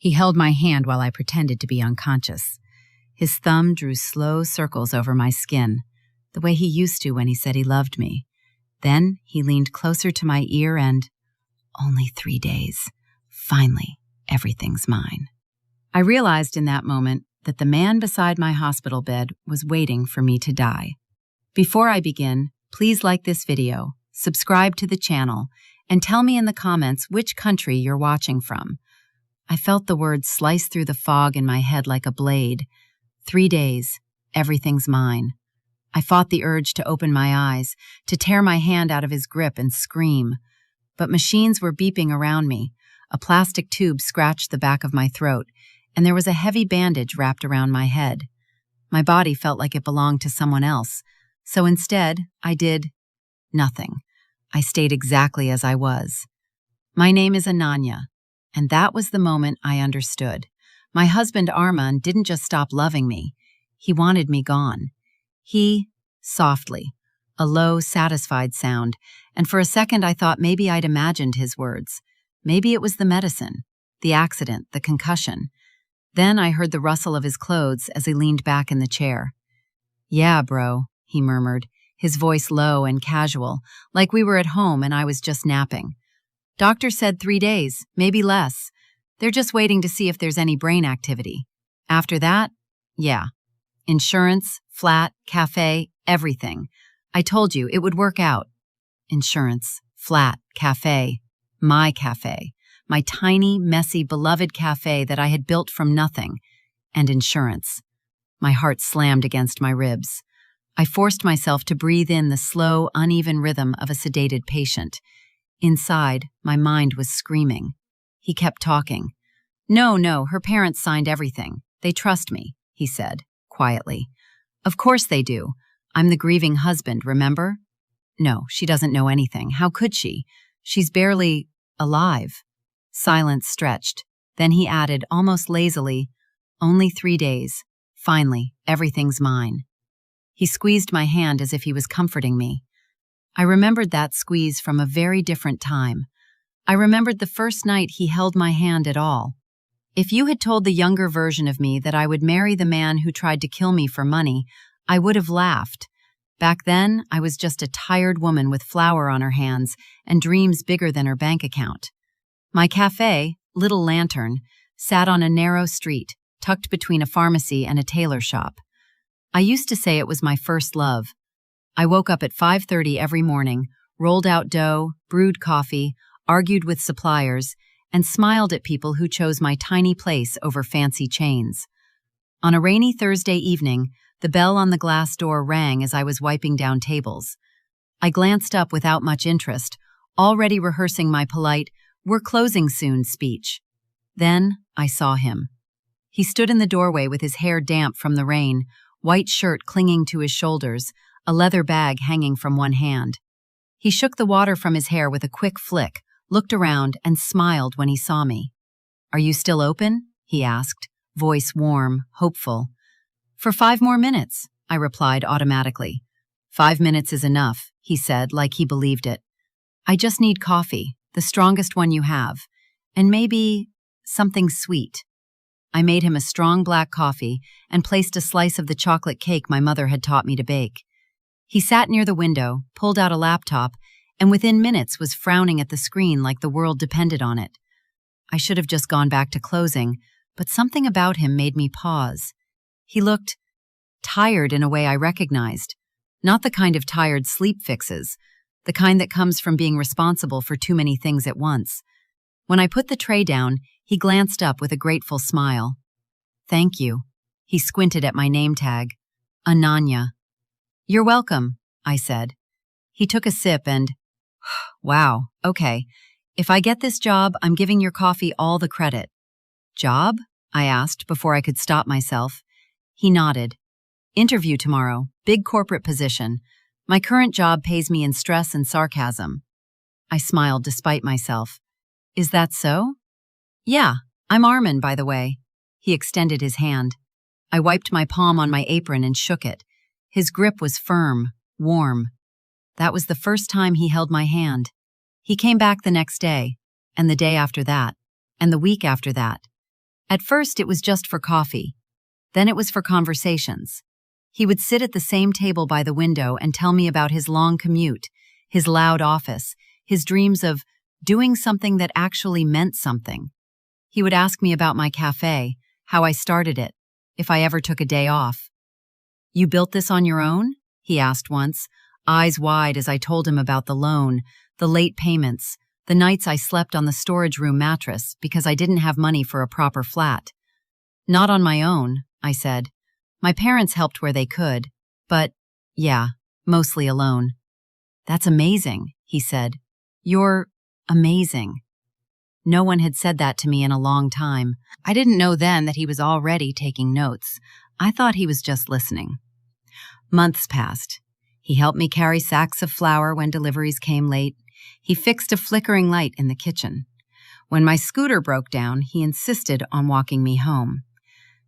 He held my hand while I pretended to be unconscious. His thumb drew slow circles over my skin, the way he used to when he said he loved me. Then he leaned closer to my ear and, "Only 3 days. Finally, everything's mine." I realized in that moment that the man beside my hospital bed was waiting for me to die. Before I begin, please like this video, subscribe to the channel, and tell me in the comments which country you're watching from. I felt the words slice through the fog in my head like a blade. 3 days, everything's mine. I fought the urge to open my eyes, to tear my hand out of his grip and scream. But machines were beeping around me. A plastic tube scratched the back of my throat, and there was a heavy bandage wrapped around my head. My body felt like it belonged to someone else, so instead, I did nothing. I stayed exactly as I was. My name is Ananya, and that was the moment I understood. My husband Arman didn't just stop loving me. He wanted me gone. Softly, a low, satisfied sound, and for a second I thought maybe I'd imagined his words. Maybe it was the medicine, the accident, the concussion. Then I heard the rustle of his clothes as he leaned back in the chair. "Yeah, bro," he murmured, his voice low and casual, like we were at home and I was just napping. "Doctor said 3 days, maybe less. They're just waiting to see if there's any brain activity. After that, yeah. Insurance, flat, cafe, everything. I told you it would work out." Insurance, flat, cafe, my cafe. My tiny, messy, beloved cafe that I had built from nothing. And insurance. My heart slammed against my ribs. I forced myself to breathe in the slow, uneven rhythm of a sedated patient. Inside, my mind was screaming. He kept talking. No, her parents signed everything. They trust me," he said, quietly. "Of course they do. I'm the grieving husband, remember? No, she doesn't know anything. How could she? She's barely alive." Silence stretched. Then he added, almost lazily, "Only 3 days. Finally, everything's mine." He squeezed my hand as if he was comforting me. I remembered that squeeze from a very different time. I remembered the first night he held my hand at all. If you had told the younger version of me that I would marry the man who tried to kill me for money, I would have laughed. Back then, I was just a tired woman with flour on her hands and dreams bigger than her bank account. My cafe, Little Lantern, sat on a narrow street, tucked between a pharmacy and a tailor shop. I used to say it was my first love. I woke up at 5:30 every morning, rolled out dough, brewed coffee, argued with suppliers, and smiled at people who chose my tiny place over fancy chains. On a rainy Thursday evening, the bell on the glass door rang as I was wiping down tables. I glanced up without much interest, already rehearsing my polite, "We're closing soon" speech. Then I saw him. He stood in the doorway with his hair damp from the rain, white shirt clinging to his shoulders, a leather bag hanging from one hand. He shook the water from his hair with a quick flick, looked around, and smiled when he saw me. "Are you still open?" he asked, voice warm, hopeful. "For 5 more minutes," I replied automatically. "5 minutes is enough," he said, like he believed it. "I just need coffee, the strongest one you have, and maybe something sweet." I made him a strong black coffee and placed a slice of the chocolate cake my mother had taught me to bake. He sat near the window, pulled out a laptop, and within minutes was frowning at the screen like the world depended on it. I should have just gone back to closing, but something about him made me pause. He looked tired in a way I recognized, not the kind of tired sleep fixes, the kind that comes from being responsible for too many things at once. When I put the tray down, he glanced up with a grateful smile. "Thank you." He squinted at my name tag. "Ananya." "You're welcome," I said. He took a sip and, "Wow, okay. If I get this job, I'm giving your coffee all the credit." "Job?" I asked before I could stop myself. He nodded. "Interview tomorrow, big corporate position. My current job pays me in stress and sarcasm." I smiled despite myself. "Is that so?" "Yeah, I'm Arman, by the way." He extended his hand. I wiped my palm on my apron and shook it. His grip was firm, warm. That was the first time he held my hand. He came back the next day, and the day after that, and the week after that. At first, it was just for coffee. Then it was for conversations. He would sit at the same table by the window and tell me about his long commute, his loud office, his dreams of doing something that actually meant something. He would ask me about my cafe, how I started it, if I ever took a day off. "You built this on your own?" he asked once, eyes wide as I told him about the loan, the late payments, the nights I slept on the storage room mattress because I didn't have money for a proper flat. "Not on my own," I said. "My parents helped where they could, but, yeah, mostly alone." "That's amazing," he said. "You're amazing." No one had said that to me in a long time. I didn't know then that he was already taking notes. I thought he was just listening. Months passed. He helped me carry sacks of flour when deliveries came late. He fixed a flickering light in the kitchen. When my scooter broke down, he insisted on walking me home.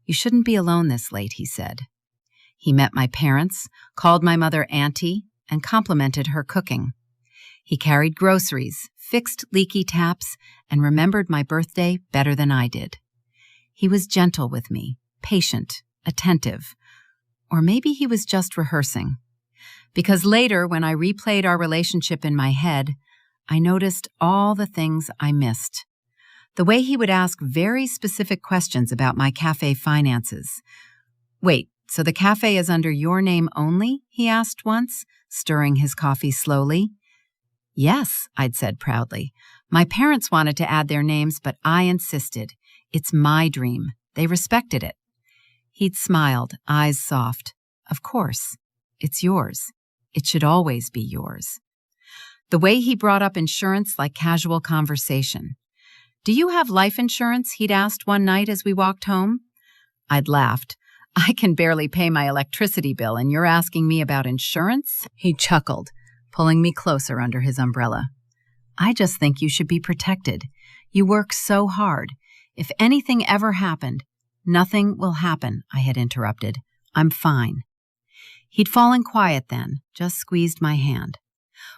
"You shouldn't be alone this late," he said. He met my parents, called my mother Auntie, and complimented her cooking. He carried groceries, fixed leaky taps, and remembered my birthday better than I did. He was gentle with me, patient, attentive. Or maybe he was just rehearsing. Because later, when I replayed our relationship in my head, I noticed all the things I missed. The way he would ask very specific questions about my cafe finances. "Wait, so the cafe is under your name only?" he asked once, stirring his coffee slowly. "Yes," I'd said proudly. "My parents wanted to add their names, but I insisted. It's my dream. They respected it." He'd smiled, eyes soft. "Of course. It's yours. It should always be yours." The way he brought up insurance like casual conversation. "Do you have life insurance?" he'd asked one night as we walked home. I'd laughed. "I can barely pay my electricity bill, and you're asking me about insurance?" He chuckled, pulling me closer under his umbrella. "I just think you should be protected. You work so hard. If anything ever happened—" "Nothing will happen," I had interrupted. "I'm fine." He'd fallen quiet then, just squeezed my hand.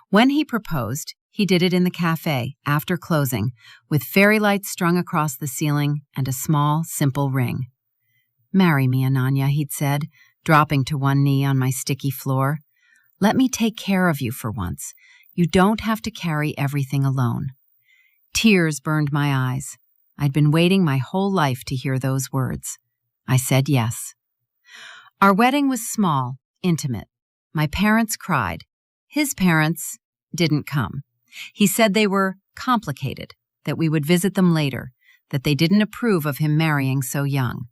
When he proposed, he did it in the cafe, after closing, with fairy lights strung across the ceiling and a small, simple ring. "Marry me, Ananya," he'd said, dropping to one knee on my sticky floor. "Let me take care of you for once. You don't have to carry everything alone." Tears burned my eyes. I'd been waiting my whole life to hear those words. I said yes. Our wedding was small, intimate. My parents cried. His parents didn't come. He said they were complicated, that we would visit them later, that they didn't approve of him marrying so young.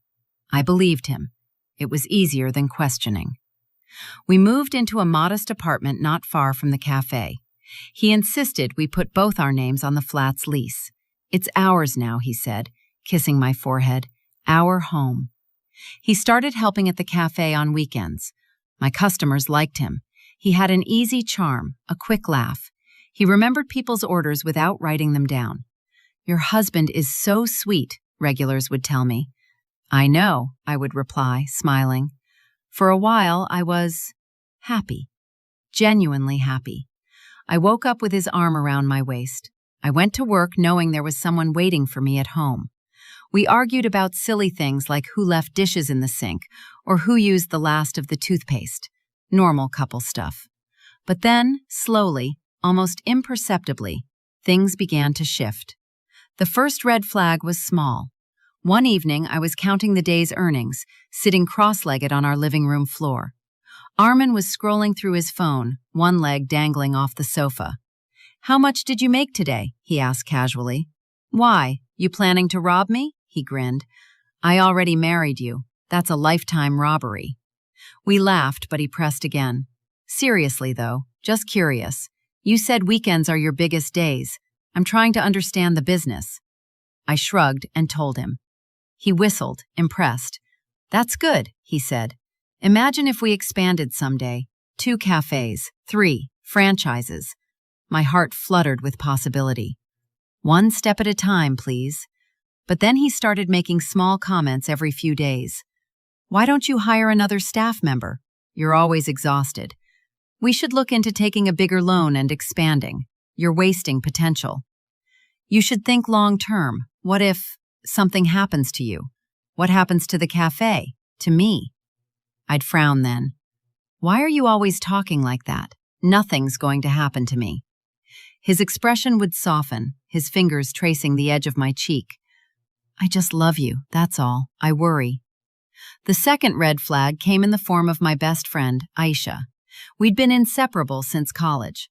I believed him. It was easier than questioning. We moved into a modest apartment not far from the cafe. He insisted we put both our names on the flat's lease. "It's ours now," he said, kissing my forehead. "Our home." He started helping at the cafe on weekends. My customers liked him. He had an easy charm, a quick laugh. He remembered people's orders without writing them down. "Your husband is so sweet," regulars would tell me. "I know," I would reply, smiling. For a while, I was happy, genuinely happy. I woke up with his arm around my waist. I went to work knowing there was someone waiting for me at home. We argued about silly things like who left dishes in the sink or who used the last of the toothpaste. Normal couple stuff. But then, slowly, almost imperceptibly, things began to shift. The first red flag was small. One evening, I was counting the day's earnings, sitting cross-legged on our living room floor. Armin was scrolling through his phone, one leg dangling off the sofa. "How much did you make today?" he asked casually. "Why? You planning to rob me?" He grinned. "I already married you. That's a lifetime robbery." We laughed, but he pressed again. "Seriously, though, just curious. You said weekends are your biggest days. I'm trying to understand the business." I shrugged and told him. He whistled, impressed. "That's good," he said. "Imagine if we expanded someday. 2 cafes, 3 franchises." My heart fluttered with possibility. "One step at a time, please." But then he started making small comments every few days. "Why don't you hire another staff member? You're always exhausted. We should look into taking a bigger loan and expanding. You're wasting potential. You should think long-term. What if..." something happens to you. What happens to the cafe? To me? I'd frown then. Why are you always talking like that? Nothing's going to happen to me. His expression would soften, his fingers tracing the edge of my cheek. I just love you, that's all. I worry. The second red flag came in the form of my best friend, Aisha. We'd been inseparable since college.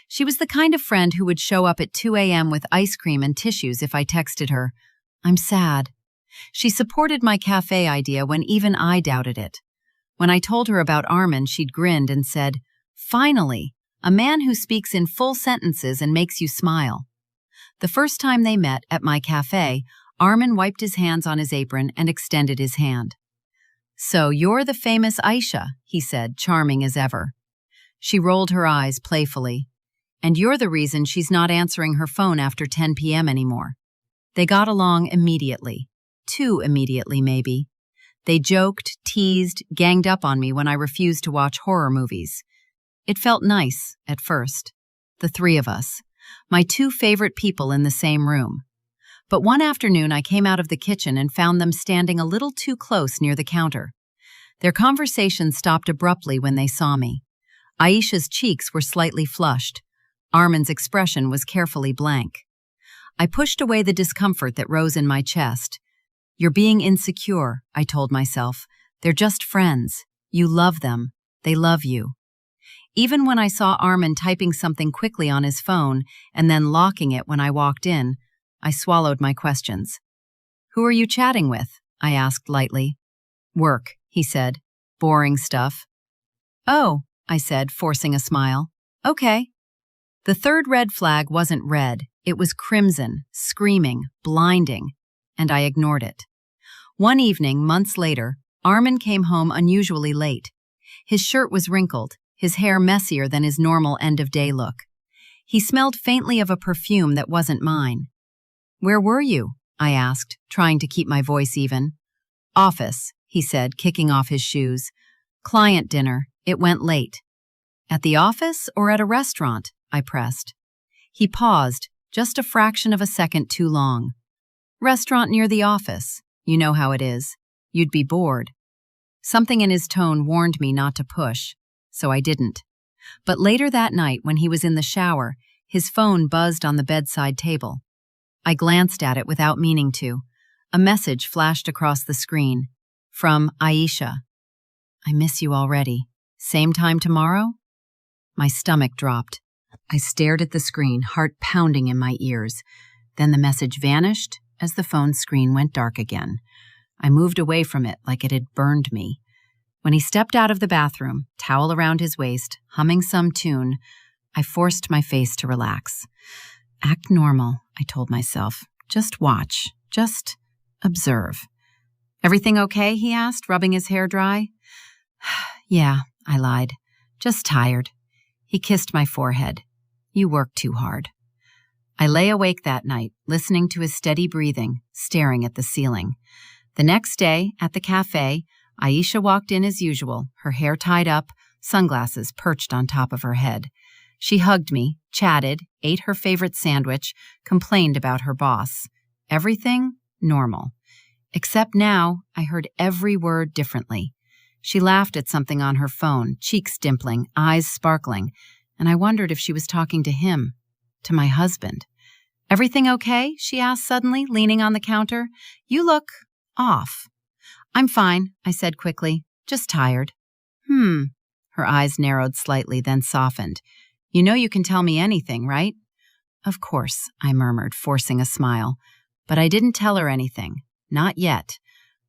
She was the kind of friend who would show up at 2 a.m. with ice cream and tissues if I texted her, "I'm sad." She supported my cafe idea when even I doubted it. When I told her about Armin, she'd grinned and said, "Finally, a man who speaks in full sentences and makes you smile." The first time they met at my cafe, Armin wiped his hands on his apron and extended his hand. "So you're the famous Aisha," he said, charming as ever. She rolled her eyes playfully. "And you're the reason she's not answering her phone after 10 p.m. anymore." They got along immediately. Too immediately, maybe. They joked, teased, ganged up on me when I refused to watch horror movies. It felt nice, at first. The three of us. My two favorite people in the same room. But one afternoon I came out of the kitchen and found them standing a little too close near the counter. Their conversation stopped abruptly when they saw me. Aisha's cheeks were slightly flushed. Armin's expression was carefully blank. I pushed away the discomfort that rose in my chest. "You're being insecure," I told myself. "They're just friends. You love them. They love you." Even when I saw Armin typing something quickly on his phone and then locking it when I walked in, I swallowed my questions. "Who are you chatting with?" I asked lightly. "Work," he said. "Boring stuff." "Oh," I said, forcing a smile. "Okay." The third red flag wasn't red. It was crimson, screaming, blinding, and I ignored it. One evening, months later, Armin came home unusually late. His shirt was wrinkled, his hair messier than his normal end-of-day look. He smelled faintly of a perfume that wasn't mine. "Where were you?" I asked, trying to keep my voice even. "Office," he said, kicking off his shoes. "Client dinner. It went late." "At the office or at a restaurant?" I pressed. He paused, just a fraction of a second too long. "Restaurant near the office. You know how it is. You'd be bored." Something in his tone warned me not to push, so I didn't. But later that night, when he was in the shower, his phone buzzed on the bedside table. I glanced at it without meaning to. A message flashed across the screen. From Aisha. "I miss you already. Same time tomorrow?" My stomach dropped. I stared at the screen, heart pounding in my ears. Then the message vanished as the phone screen went dark again. I moved away from it like it had burned me. When he stepped out of the bathroom, towel around his waist, humming some tune, I forced my face to relax. "Act normal," I told myself. "Just watch. Just observe." "Everything okay?" he asked, rubbing his hair dry. "Yeah," I lied. "Just tired." He kissed my forehead. "You work too hard." I lay awake that night, listening to his steady breathing, staring at the ceiling. The next day, at the cafe, Aisha walked in as usual, her hair tied up, sunglasses perched on top of her head. She hugged me, chatted, ate her favorite sandwich, complained about her boss. Everything normal. Except now, I heard every word differently. She laughed at something on her phone, cheeks dimpling, eyes sparkling, and I wondered if she was talking to him, to my husband. "Everything okay?" she asked suddenly, leaning on the counter. "You look off." "I'm fine," I said quickly. "Just tired." Her eyes narrowed slightly, then softened. "You know you can tell me anything, right?" "Of course," I murmured, forcing a smile. But I didn't tell her anything. Not yet.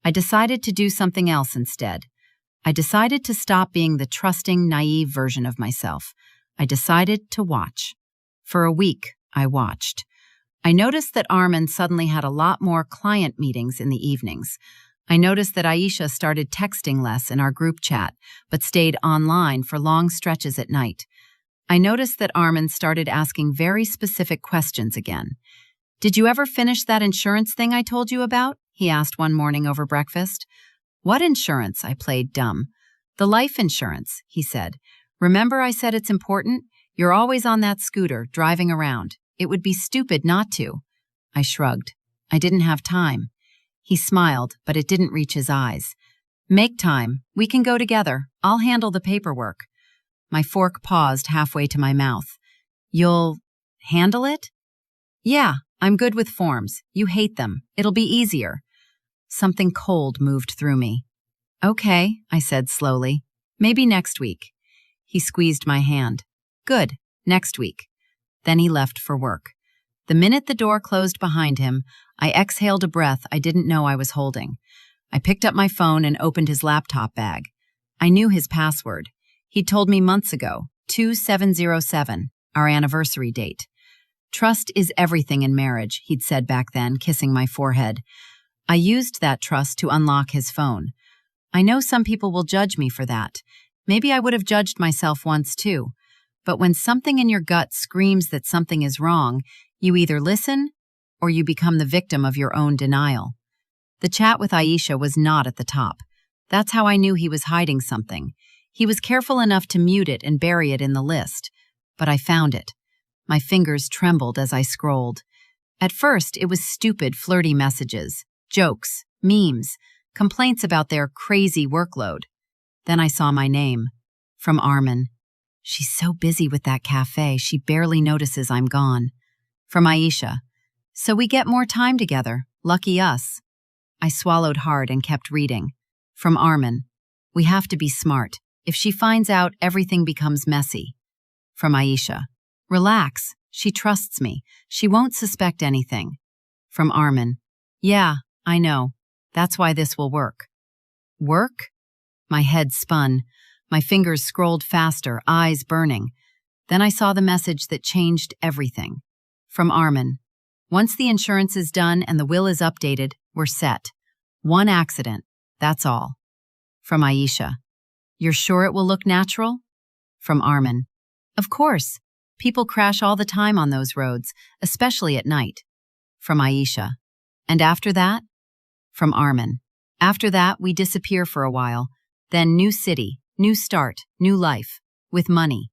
I decided to do something else instead. I decided to stop being the trusting, naive version of myself. I decided to watch. For a week, I watched. I noticed that Armin suddenly had a lot more client meetings in the evenings. I noticed that Aisha started texting less in our group chat, but stayed online for long stretches at night. I noticed that Armin started asking very specific questions again. "Did you ever finish that insurance thing I told you about?" he asked one morning over breakfast. "What insurance?" I played dumb. "The life insurance," he said. "Remember I said it's important? You're always on that scooter, driving around. It would be stupid not to." I shrugged. I didn't have time. He smiled, but it didn't reach his eyes. Make time. We can go together. I'll handle the paperwork. My fork paused halfway to my mouth. You'll handle it? Yeah, I'm good with forms. You hate them. It'll be easier. Something cold moved through me. Okay, I said slowly. Maybe next week. He squeezed my hand. Good, next week. Then he left for work. The minute the door closed behind him, I exhaled a breath I didn't know I was holding. I picked up my phone and opened his laptop bag. I knew his password. He'd told me months ago, 2707, our anniversary date. Trust is everything in marriage, he'd said back then, kissing my forehead. I used that trust to unlock his phone. I know some people will judge me for that. Maybe I would have judged myself once too. But when something in your gut screams that something is wrong, you either listen or you become the victim of your own denial. The chat with Aisha was not at the top. That's how I knew he was hiding something. He was careful enough to mute it and bury it in the list. But I found it. My fingers trembled as I scrolled. At first, it was stupid, flirty messages, jokes, memes, complaints about their crazy workload. Then I saw my name. From Armin. She's so busy with that cafe, she barely notices I'm gone. From Aisha. So we get more time together. Lucky us. I swallowed hard and kept reading. From Armin. We have to be smart. If she finds out, everything becomes messy. From Aisha. Relax. She trusts me. She won't suspect anything. From Armin. Yeah, I know. That's why this will work. Work? My head spun. My fingers scrolled faster, eyes burning. Then I saw the message that changed everything. From Armin. Once the insurance is done and the will is updated, we're set. One accident. That's all. From Aisha. You're sure it will look natural? From Armin. Of course. People crash all the time on those roads, especially at night. From Aisha. And after that? From Armin. After that, we disappear for a while. Then new city, new start, new life. With money.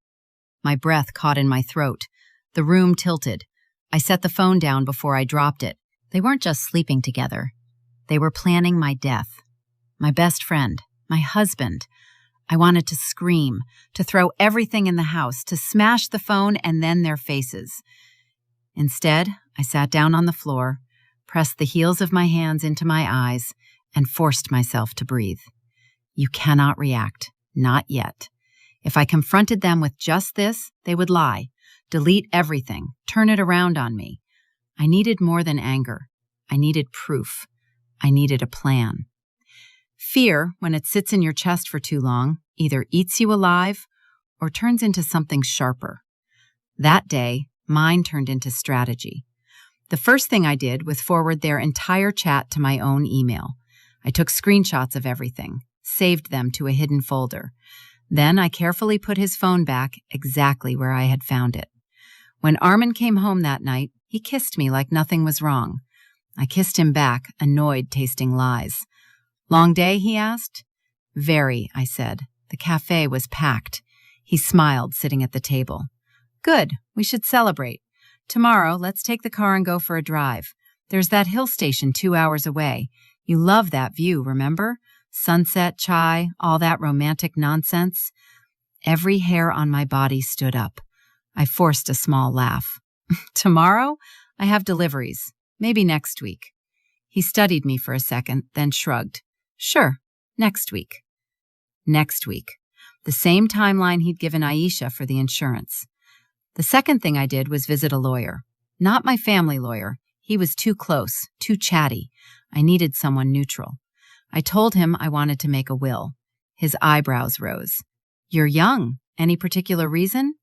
My breath caught in my throat. The room tilted. I set the phone down before I dropped it. They weren't just sleeping together. They were planning my death. My best friend. My husband. I wanted to scream, to throw everything in the house, to smash the phone and then their faces. Instead, I sat down on the floor, pressed the heels of my hands into my eyes, and forced myself to breathe. You cannot react. Not yet. If I confronted them with just this, they would lie, delete everything, turn it around on me. I needed more than anger. I needed proof. I needed a plan. Fear, when it sits in your chest for too long, either eats you alive or turns into something sharper. That day, mine turned into strategy. The first thing I did was forward their entire chat to my own email. I took screenshots of everything, saved them to a hidden folder. Then I carefully put his phone back exactly where I had found it. When Armin came home that night, he kissed me like nothing was wrong. I kissed him back, annoyed, tasting lies. Long day, he asked? Very, I said. The cafe was packed. He smiled, sitting at the table. Good, we should celebrate. Tomorrow, let's take the car and go for a drive. There's that hill station 2 hours away. You love that view, remember? Sunset, chai, all that romantic nonsense. Every hair on my body stood up. I forced a small laugh. Tomorrow? I have deliveries. Maybe next week. He studied me for a second, then shrugged. Sure, next week. Next week. The same timeline he'd given Aisha for the insurance. The second thing I did was visit a lawyer. Not my family lawyer. He was too close, too chatty. I needed someone neutral. I told him I wanted to make a will. His eyebrows rose. You're young. Any particular reason?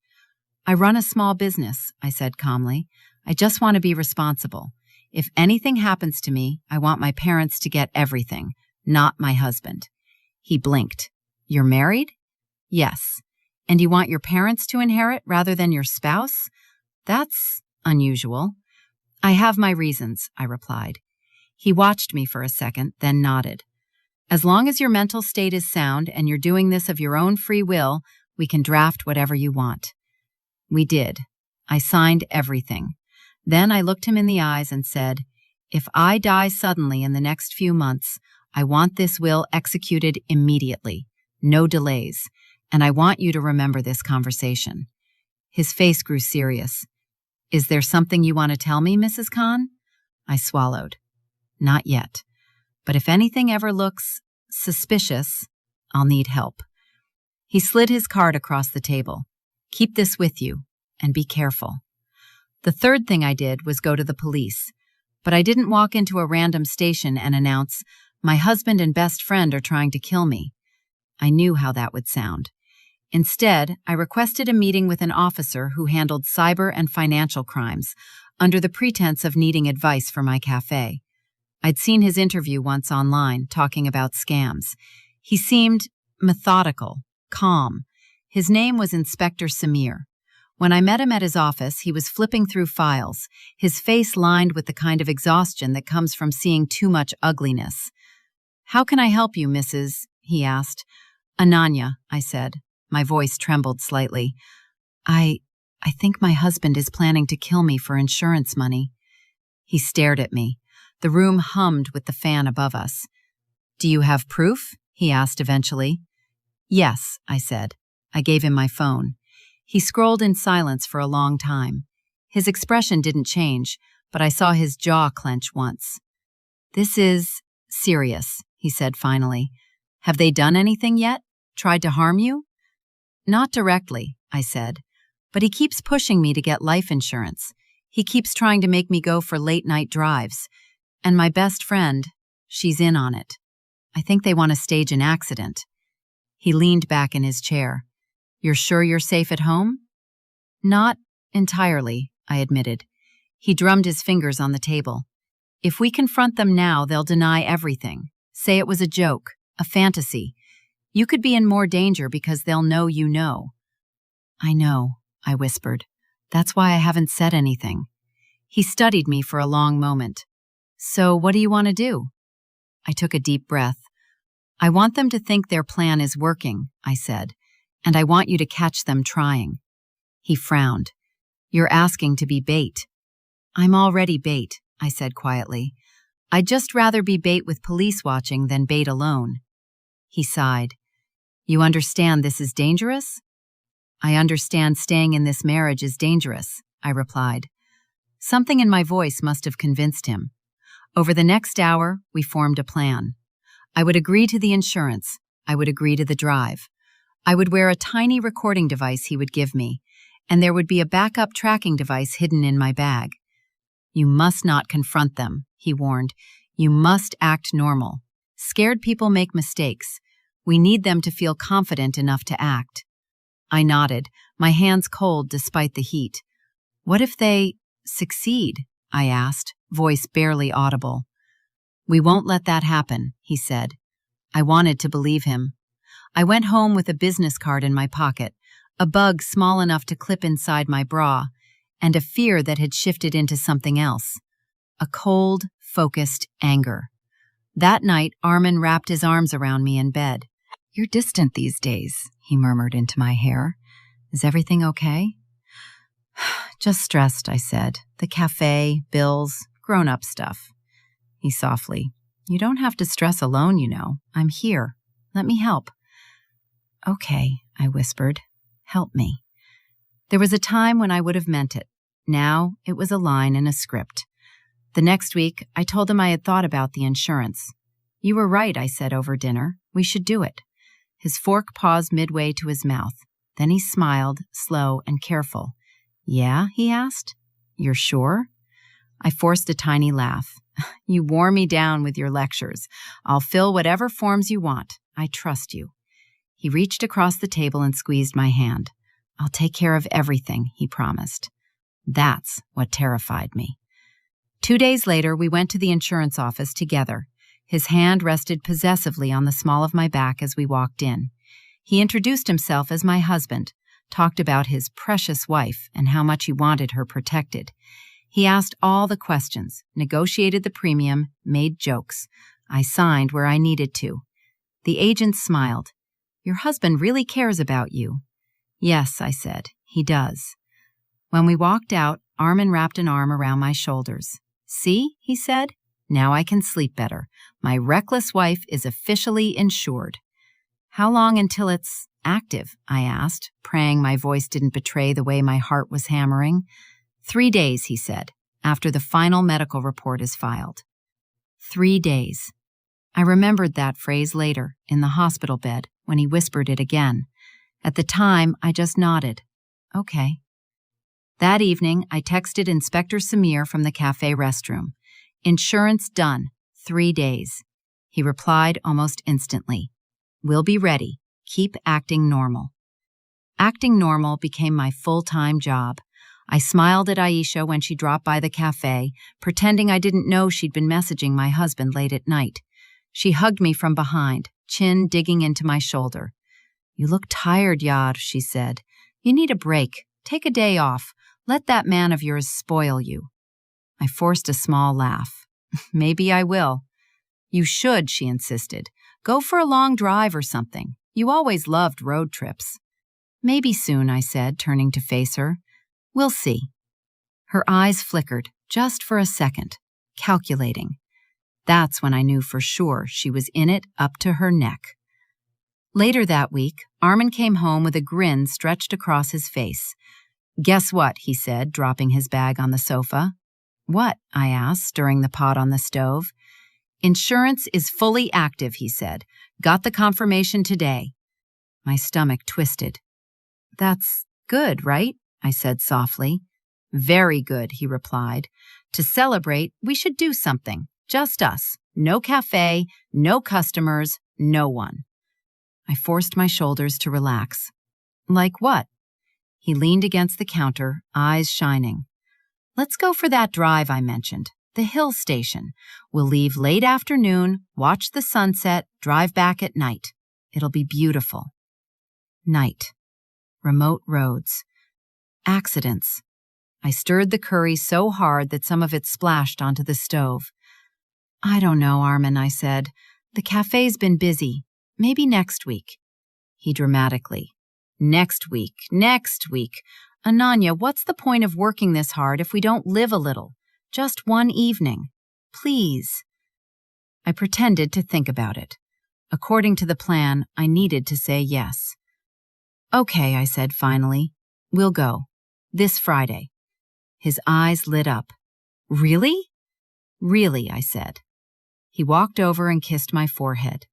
I run a small business, I said calmly. I just want to be responsible. If anything happens to me, I want my parents to get everything, not my husband. He blinked. You're married? Yes. And you want your parents to inherit rather than your spouse? That's unusual. I have my reasons, I replied. He watched me for a second, then nodded. As long as your mental state is sound and you're doing this of your own free will, we can draft whatever you want. We did. I signed everything. Then I looked him in the eyes and said, If I die suddenly in the next few months, I want this will executed immediately. No delays. And I want you to remember this conversation." His face grew serious. "Is there something you want to tell me, Mrs. Khan?" I swallowed. "Not yet. But if anything ever looks suspicious, I'll need help." He slid his card across the table. "Keep this with you, and be careful." The third thing I did was go to the police. But I didn't walk into a random station and announce, "My husband and best friend are trying to kill me." I knew how that would sound. Instead, I requested a meeting with an officer who handled cyber and financial crimes, under the pretense of needing advice for my cafe. I'd seen his interview once online, talking about scams. He seemed methodical, calm. His name was Inspector Samir. When I met him at his office, he was flipping through files, his face lined with the kind of exhaustion that comes from seeing too much ugliness. "How can I help you, Mrs.?" he asked. "Ananya," I said. My voice trembled slightly. I think my husband is planning to kill me for insurance money." He stared at me. The room hummed with the fan above us. "Do you have proof?" he asked eventually. "Yes," I said. I gave him my phone. He scrolled in silence for a long time. His expression didn't change, but I saw his jaw clench once. "This is serious," he said finally. "Have they done anything yet? Tried to harm you?" "Not directly," I said, "but he keeps pushing me to get life insurance. He keeps trying to make me go for late-night drives. And my best friend, she's in on it. I think they want to stage an accident." He leaned back in his chair. "You're sure you're safe at home?" "Not entirely," I admitted. He drummed his fingers on the table. "If we confront them now, they'll deny everything. Say it was a joke, a fantasy. You could be in more danger because they'll know you know." "I know," I whispered. "That's why I haven't said anything." He studied me for a long moment. "So what do you want to do?" I took a deep breath. "I want them to think their plan is working," I said, "and I want you to catch them trying." He frowned. "You're asking to be bait." "I'm already bait," I said quietly. "I'd just rather be bait with police watching than bait alone." He sighed. "You understand this is dangerous?" "I understand staying in this marriage is dangerous," I replied. Something in my voice must have convinced him. Over the next hour, we formed a plan. I would agree to the insurance. I would agree to the drive. I would wear a tiny recording device he would give me, and there would be a backup tracking device hidden in my bag. "You must not confront them," he warned. "You must act normal. Scared people make mistakes. We need them to feel confident enough to act." I nodded, my hands cold despite the heat. "What if they succeed?" I asked, voice barely audible. "We won't let that happen," he said. I wanted to believe him. I went home with a business card in my pocket, a bug small enough to clip inside my bra, and a fear that had shifted into something else. A cold, focused anger. That night, Armin wrapped his arms around me in bed. "You're distant these days," he murmured into my hair. "Is everything okay?" "Just stressed," I said. "The cafe, bills, grown-up stuff." He softly, "You don't have to stress alone, you know. I'm here. Let me help." "Okay," I whispered. "Help me." There was a time when I would have meant it. Now it was a line in a script. The next week, I told him I had thought about the insurance. "You were right," I said over dinner. "We should do it." His fork paused midway to his mouth. Then he smiled, slow and careful. "Yeah?" he asked. "You're sure?" I forced a tiny laugh. "You wore me down with your lectures. I'll fill whatever forms you want. I trust you." He reached across the table and squeezed my hand. "I'll take care of everything," he promised. That's what terrified me. 2 days later, we went to the insurance office together. His hand rested possessively on the small of my back as we walked in. He introduced himself as my husband, talked about his precious wife and how much he wanted her protected. He asked all the questions, negotiated the premium, made jokes. I signed where I needed to. The agent smiled. "Your husband really cares about you." "Yes," I said, "he does." When we walked out, Armin wrapped an arm around my shoulders. "See," he said, "now I can sleep better. My reckless wife is officially insured." "How long until it's active?" I asked, praying my voice didn't betray the way my heart was hammering. 3 days, he said, after the final medical report is filed. 3 days. I remembered that phrase later, in the hospital bed, when he whispered it again. At the time, I just nodded. Okay. That evening, I texted Inspector Samir from the cafe restroom. "Insurance done. 3 days." He replied almost instantly. "We'll be ready. Keep acting normal." Acting normal became my full-time job. I smiled at Aisha when she dropped by the cafe, pretending I didn't know she'd been messaging my husband late at night. She hugged me from behind, chin digging into my shoulder. "You look tired, Yar," she said. "You need a break. Take a day off. Let that man of yours spoil you." I forced a small laugh. "Maybe I will." "You should," she insisted. "Go for a long drive or something. You always loved road trips." "Maybe soon," I said, turning to face her. "We'll see." Her eyes flickered, just for a second, calculating. That's when I knew for sure she was in it up to her neck. Later that week, Armin came home with a grin stretched across his face. "Guess what?" he said, dropping his bag on the sofa. "What?" I asked, stirring the pot on the stove. "Insurance is fully active," he said. "Got the confirmation today." My stomach twisted. "That's good, right?" I said softly. "Very good," he replied. "To celebrate, we should do something. Just us. No cafe, no customers, no one." I forced my shoulders to relax. "Like what?" He leaned against the counter, eyes shining. "Let's go for that drive I mentioned, the hill station. We'll leave late afternoon, watch the sunset, drive back at night. It'll be beautiful." Night. Remote roads. Accidents. I stirred the curry so hard that some of it splashed onto the stove. "I don't know, Armin," I said. "The cafe's been busy. Maybe next week." He dramatically. "Next week, next week. Ananya, what's the point of working this hard if we don't live a little? Just one evening. Please." I pretended to think about it. According to the plan, I needed to say yes. "Okay," I said finally. "We'll go. This Friday." His eyes lit up. "Really?" "Really," I said. He walked over and kissed my forehead.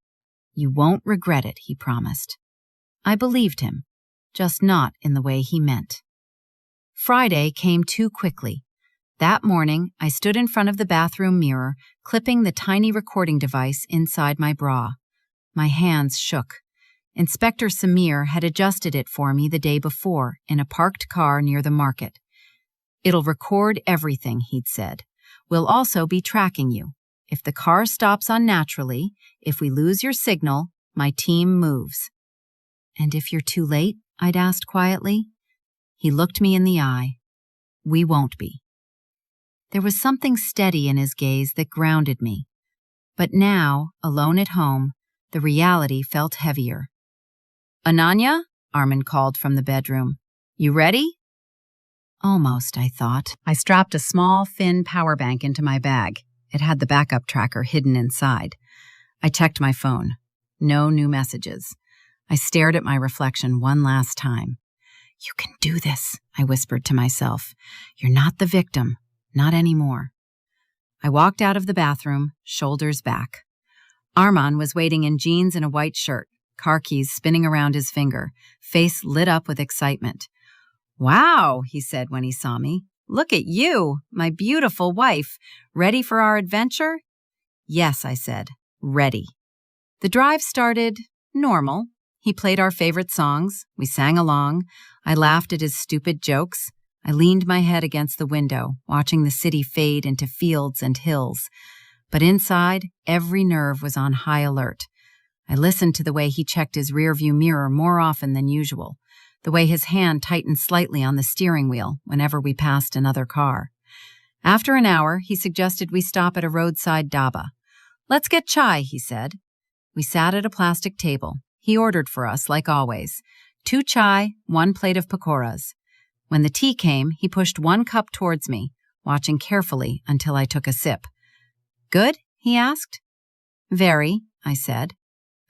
"You won't regret it," he promised. I believed him, just not in the way he meant. Friday came too quickly. That morning, I stood in front of the bathroom mirror, clipping the tiny recording device inside my bra. My hands shook. Inspector Samir had adjusted it for me the day before in a parked car near the market. "It'll record everything," he'd said. "We'll also be tracking you. If the car stops unnaturally, if we lose your signal, my team moves." "And if you're too late?" I'd asked quietly. He looked me in the eye. "We won't be." There was something steady in his gaze that grounded me. But now, alone at home, the reality felt heavier. "Ananya?" Armin called from the bedroom. "You ready?" Almost, I thought. I strapped a small, thin power bank into my bag. It had the backup tracker hidden inside. I checked my phone. No new messages. I stared at my reflection one last time. "You can do this," I whispered to myself. "You're not the victim. Not anymore." I walked out of the bathroom, shoulders back. Arman was waiting in jeans and a white shirt, car keys spinning around his finger, face lit up with excitement. "Wow," he said when he saw me. "Look at you, my beautiful wife. Ready for our adventure?" "Yes," I said. "Ready." The drive started normal. He played our favorite songs. We sang along. I laughed at his stupid jokes. I leaned my head against the window, watching the city fade into fields and hills. But inside, every nerve was on high alert. I listened to the way he checked his rearview mirror more often than usual, the way his hand tightened slightly on the steering wheel whenever we passed another car. After an hour, he suggested we stop at a roadside dhaba. "Let's get chai," he said. We sat at a plastic table. He ordered for us, like always, 2 chai, 1 plate of pakoras. When the tea came, he pushed 1 cup towards me, watching carefully until I took a sip. "Good?" he asked. "Very," I said.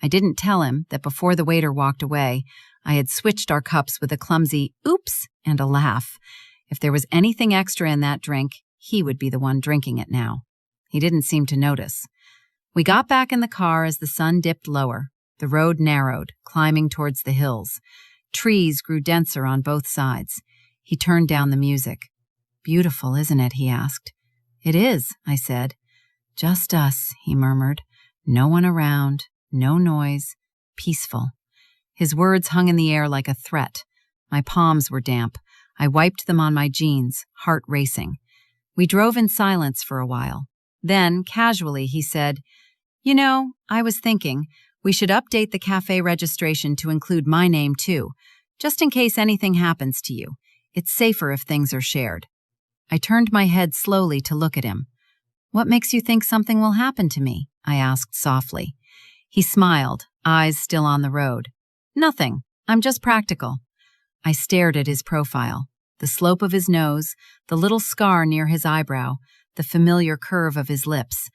I didn't tell him that before the waiter walked away, I had switched our cups with a clumsy oops and a laugh. If there was anything extra in that drink, he would be the one drinking it now. He didn't seem to notice. We got back in the car as the sun dipped lower. The road narrowed, climbing towards the hills. Trees grew denser on both sides. He turned down the music. "Beautiful, isn't it?" he asked. "It is," I said. "Just us," he murmured. "No one around, no noise, peaceful." His words hung in the air like a threat. My palms were damp. I wiped them on my jeans, heart racing. We drove in silence for a while. Then, casually, he said, "You know, I was thinking we should update the cafe registration to include my name too, just in case anything happens to you. It's safer if things are shared." I turned my head slowly to look at him. "What makes you think something will happen to me?" I asked softly. He smiled, eyes still on the road. "Nothing. I'm just practical." I stared at his profile. The slope of his nose, the little scar near his eyebrow, the familiar curve of his lips.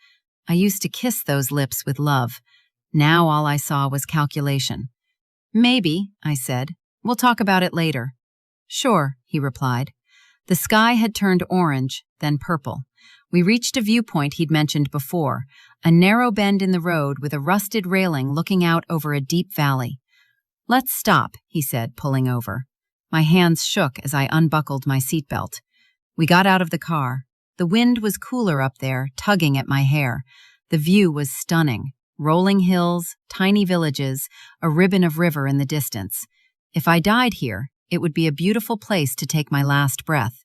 I used to kiss those lips with love. Now all I saw was calculation. "Maybe," I said. "We'll talk about it later." "Sure," he replied. The sky had turned orange, then purple. We reached a viewpoint he'd mentioned before, a narrow bend in the road with a rusted railing looking out over a deep valley. "Let's stop," he said, pulling over. My hands shook as I unbuckled my seatbelt. We got out of the car. The wind was cooler up there, tugging at my hair. The view was stunning. Rolling hills, tiny villages, a ribbon of river in the distance. If I died here, it would be a beautiful place to take my last breath.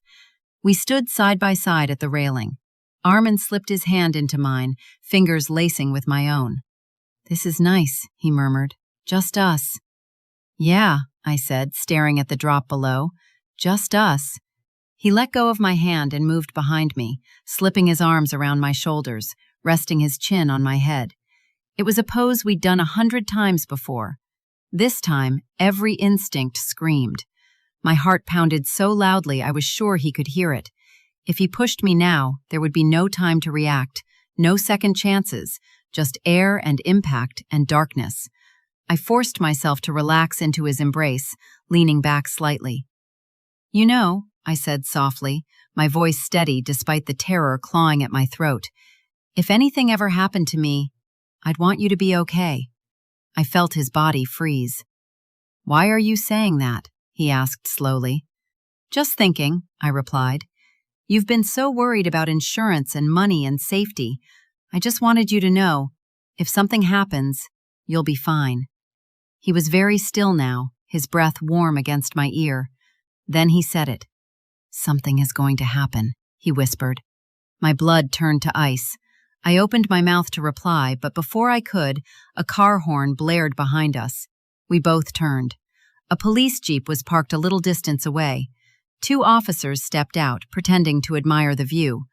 We stood side by side at the railing. Armin slipped his hand into mine, fingers lacing with my own. "This is nice," he murmured. "Just us." "Yeah," I said, staring at the drop below. "Just us." He let go of my hand and moved behind me, slipping his arms around my shoulders, resting his chin on my head. It was a pose we'd done 100 times before. This time, every instinct screamed. My heart pounded so loudly I was sure he could hear it. If he pushed me now, there would be no time to react, no second chances, just air and impact and darkness. I forced myself to relax into his embrace, leaning back slightly. "You know," I said softly, my voice steady despite the terror clawing at my throat, "if anything ever happened to me, I'd want you to be okay." I felt his body freeze. "Why are you saying that?" he asked slowly. "Just thinking," I replied. "You've been so worried about insurance and money and safety. I just wanted you to know, if something happens, you'll be fine." He was very still now, his breath warm against my ear. Then he said it. "Something is going to happen," he whispered. My blood turned to ice. I opened my mouth to reply, but before I could, a car horn blared behind us. We both turned. A police jeep was parked a little distance away. 2 officers stepped out, pretending to admire the view.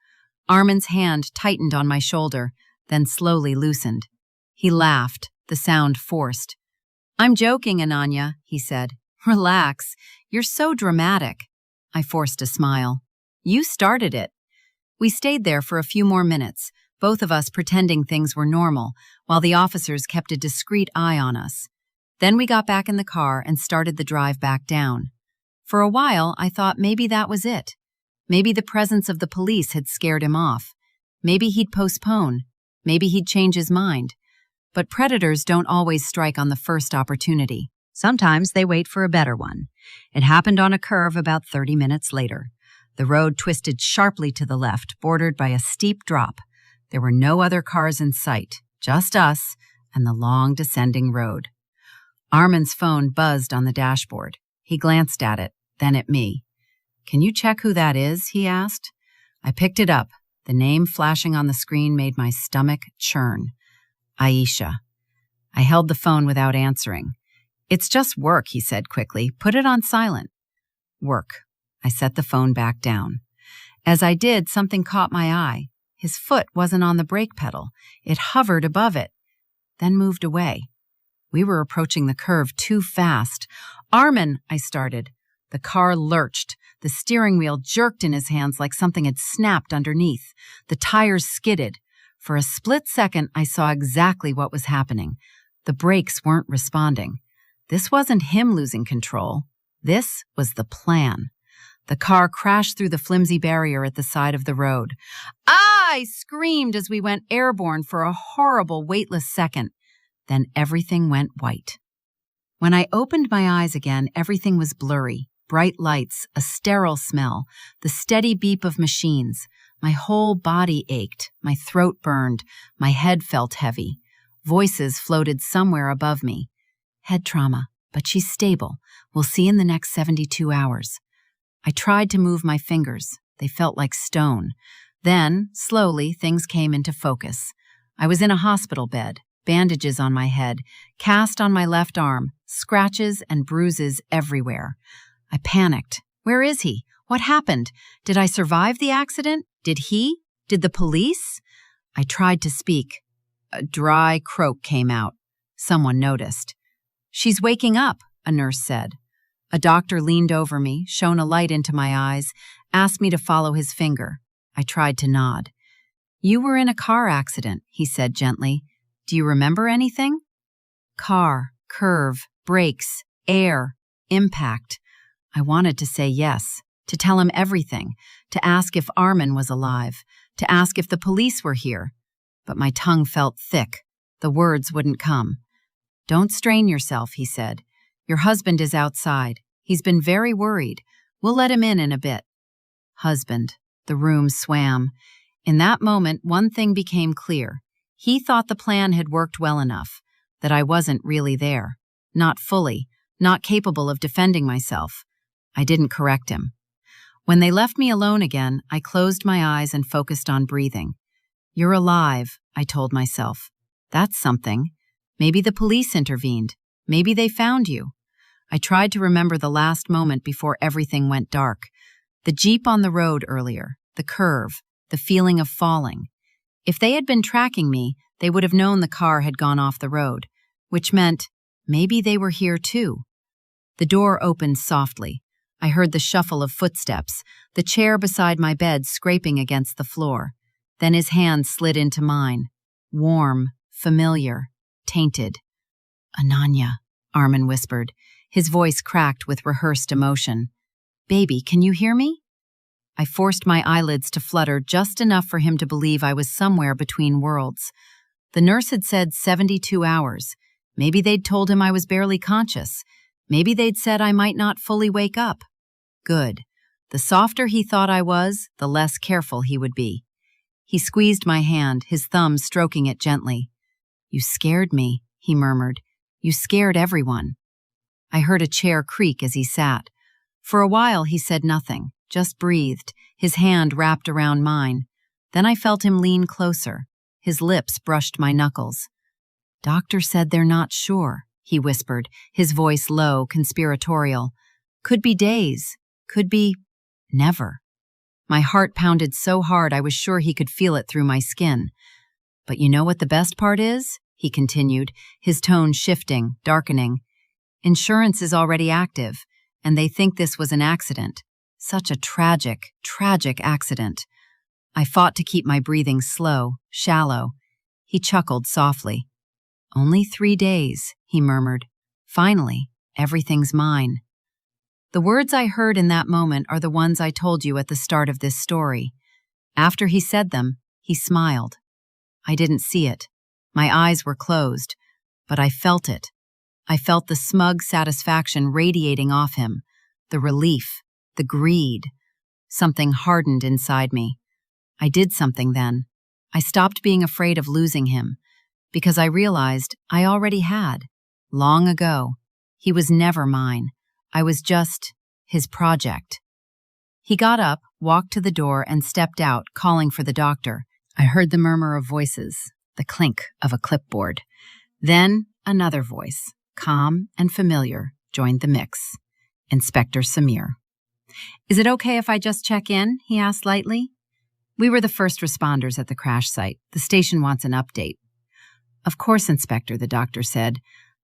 Armin's hand tightened on my shoulder, then slowly loosened. He laughed, the sound forced. "I'm joking, Ananya," he said. "Relax. You're so dramatic." I forced a smile. "You started it." We stayed there for a few more minutes, both of us pretending things were normal, while the officers kept a discreet eye on us. Then we got back in the car and started the drive back down. For a while, I thought maybe that was it. Maybe the presence of the police had scared him off. Maybe he'd postpone. Maybe he'd change his mind. But predators don't always strike on the first opportunity. Sometimes they wait for a better one. It happened on a curve about 30 minutes later. The road twisted sharply to the left, bordered by a steep drop. There were no other cars in sight, just us and the long descending road. Armin's phone buzzed on the dashboard. He glanced at it, then at me. "Can you check who that is?" he asked. I picked it up. The name flashing on the screen made my stomach churn. Aisha. I held the phone without answering. "It's just work," he said quickly. "Put it on silent." Work. I set the phone back down. As I did, something caught my eye. His foot wasn't on the brake pedal. It hovered above it, then moved away. We were approaching the curve too fast. "Armin," I started. The car lurched. The steering wheel jerked in his hands like something had snapped underneath. The tires skidded. For a split second, I saw exactly what was happening. The brakes weren't responding. This wasn't him losing control. This was the plan. The car crashed through the flimsy barrier at the side of the road. I screamed as we went airborne for a horrible, weightless second. Then everything went white. When I opened my eyes again, everything was blurry. Bright lights, a sterile smell, the steady beep of machines. My whole body ached, my throat burned, my head felt heavy. Voices floated somewhere above me. Head trauma, but she's stable. We'll see in the next 72 hours. I tried to move my fingers. They felt like stone. Then, slowly, things came into focus. I was in a hospital bed, bandages on my head, cast on my left arm, scratches and bruises everywhere. I panicked. Where is he? What happened? Did I survive the accident? Did he? Did the police? I tried to speak. A dry croak came out. Someone noticed. She's waking up, a nurse said. A doctor leaned over me, shone a light into my eyes, asked me to follow his finger. I tried to nod. You were in a car accident, he said gently. Do you remember anything? Car, curve, brakes, air, impact. I wanted to say yes, to tell him everything, to ask if Armin was alive, to ask if the police were here. But my tongue felt thick. The words wouldn't come. Don't strain yourself, he said. Your husband is outside. He's been very worried. We'll let him in a bit. Husband. The room swam. In that moment, one thing became clear. He thought the plan had worked well enough, that I wasn't really there. Not fully, not capable of defending myself. I didn't correct him. When they left me alone again, I closed my eyes and focused on breathing. You're alive, I told myself. That's something. Maybe the police intervened. Maybe they found you. I tried to remember the last moment before everything went dark. The Jeep on the road earlier, the curve, the feeling of falling. If they had been tracking me, they would have known the car had gone off the road, which meant maybe they were here too. The door opened softly. I heard the shuffle of footsteps, the chair beside my bed scraping against the floor. Then his hand slid into mine. Warm, familiar, tainted. Ananya, Armin whispered. His voice cracked with rehearsed emotion. Baby, can you hear me? I forced my eyelids to flutter just enough for him to believe I was somewhere between worlds. The nurse had said 72 hours. Maybe they'd told him I was barely conscious. Maybe they'd said I might not fully wake up. Good. The softer he thought I was, the less careful he would be. He squeezed my hand, his thumb stroking it gently. You scared me, he murmured. You scared everyone. I heard a chair creak as he sat. For a while he said nothing, just breathed, his hand wrapped around mine. Then I felt him lean closer. His lips brushed my knuckles. Doctor said they're not sure, he whispered, his voice low, conspiratorial. Could be days, could be never. My heart pounded so hard I was sure he could feel it through my skin. But you know what the best part is? He continued, his tone shifting, darkening. Insurance is already active, and they think this was an accident. Such a tragic, tragic accident. I fought to keep my breathing slow, shallow. He chuckled softly. Only 3 days, he murmured. Finally, everything's mine. The words I heard in that moment are the ones I told you at the start of this story. After he said them, he smiled. I didn't see it. My eyes were closed, but I felt it. I felt the smug satisfaction radiating off him, the relief, the greed. Something hardened inside me. I did something then. I stopped being afraid of losing him, because I realized I already had. Long ago. He was never mine. I was just his project. He got up, walked to the door, and stepped out, calling for the doctor. I heard the murmur of voices, the clink of a clipboard. Then another voice, calm and familiar, joined the mix. Inspector Samir. Is it okay if I just check in? He asked lightly. We were the first responders at the crash site. The station wants an update. Of course, Inspector, the doctor said,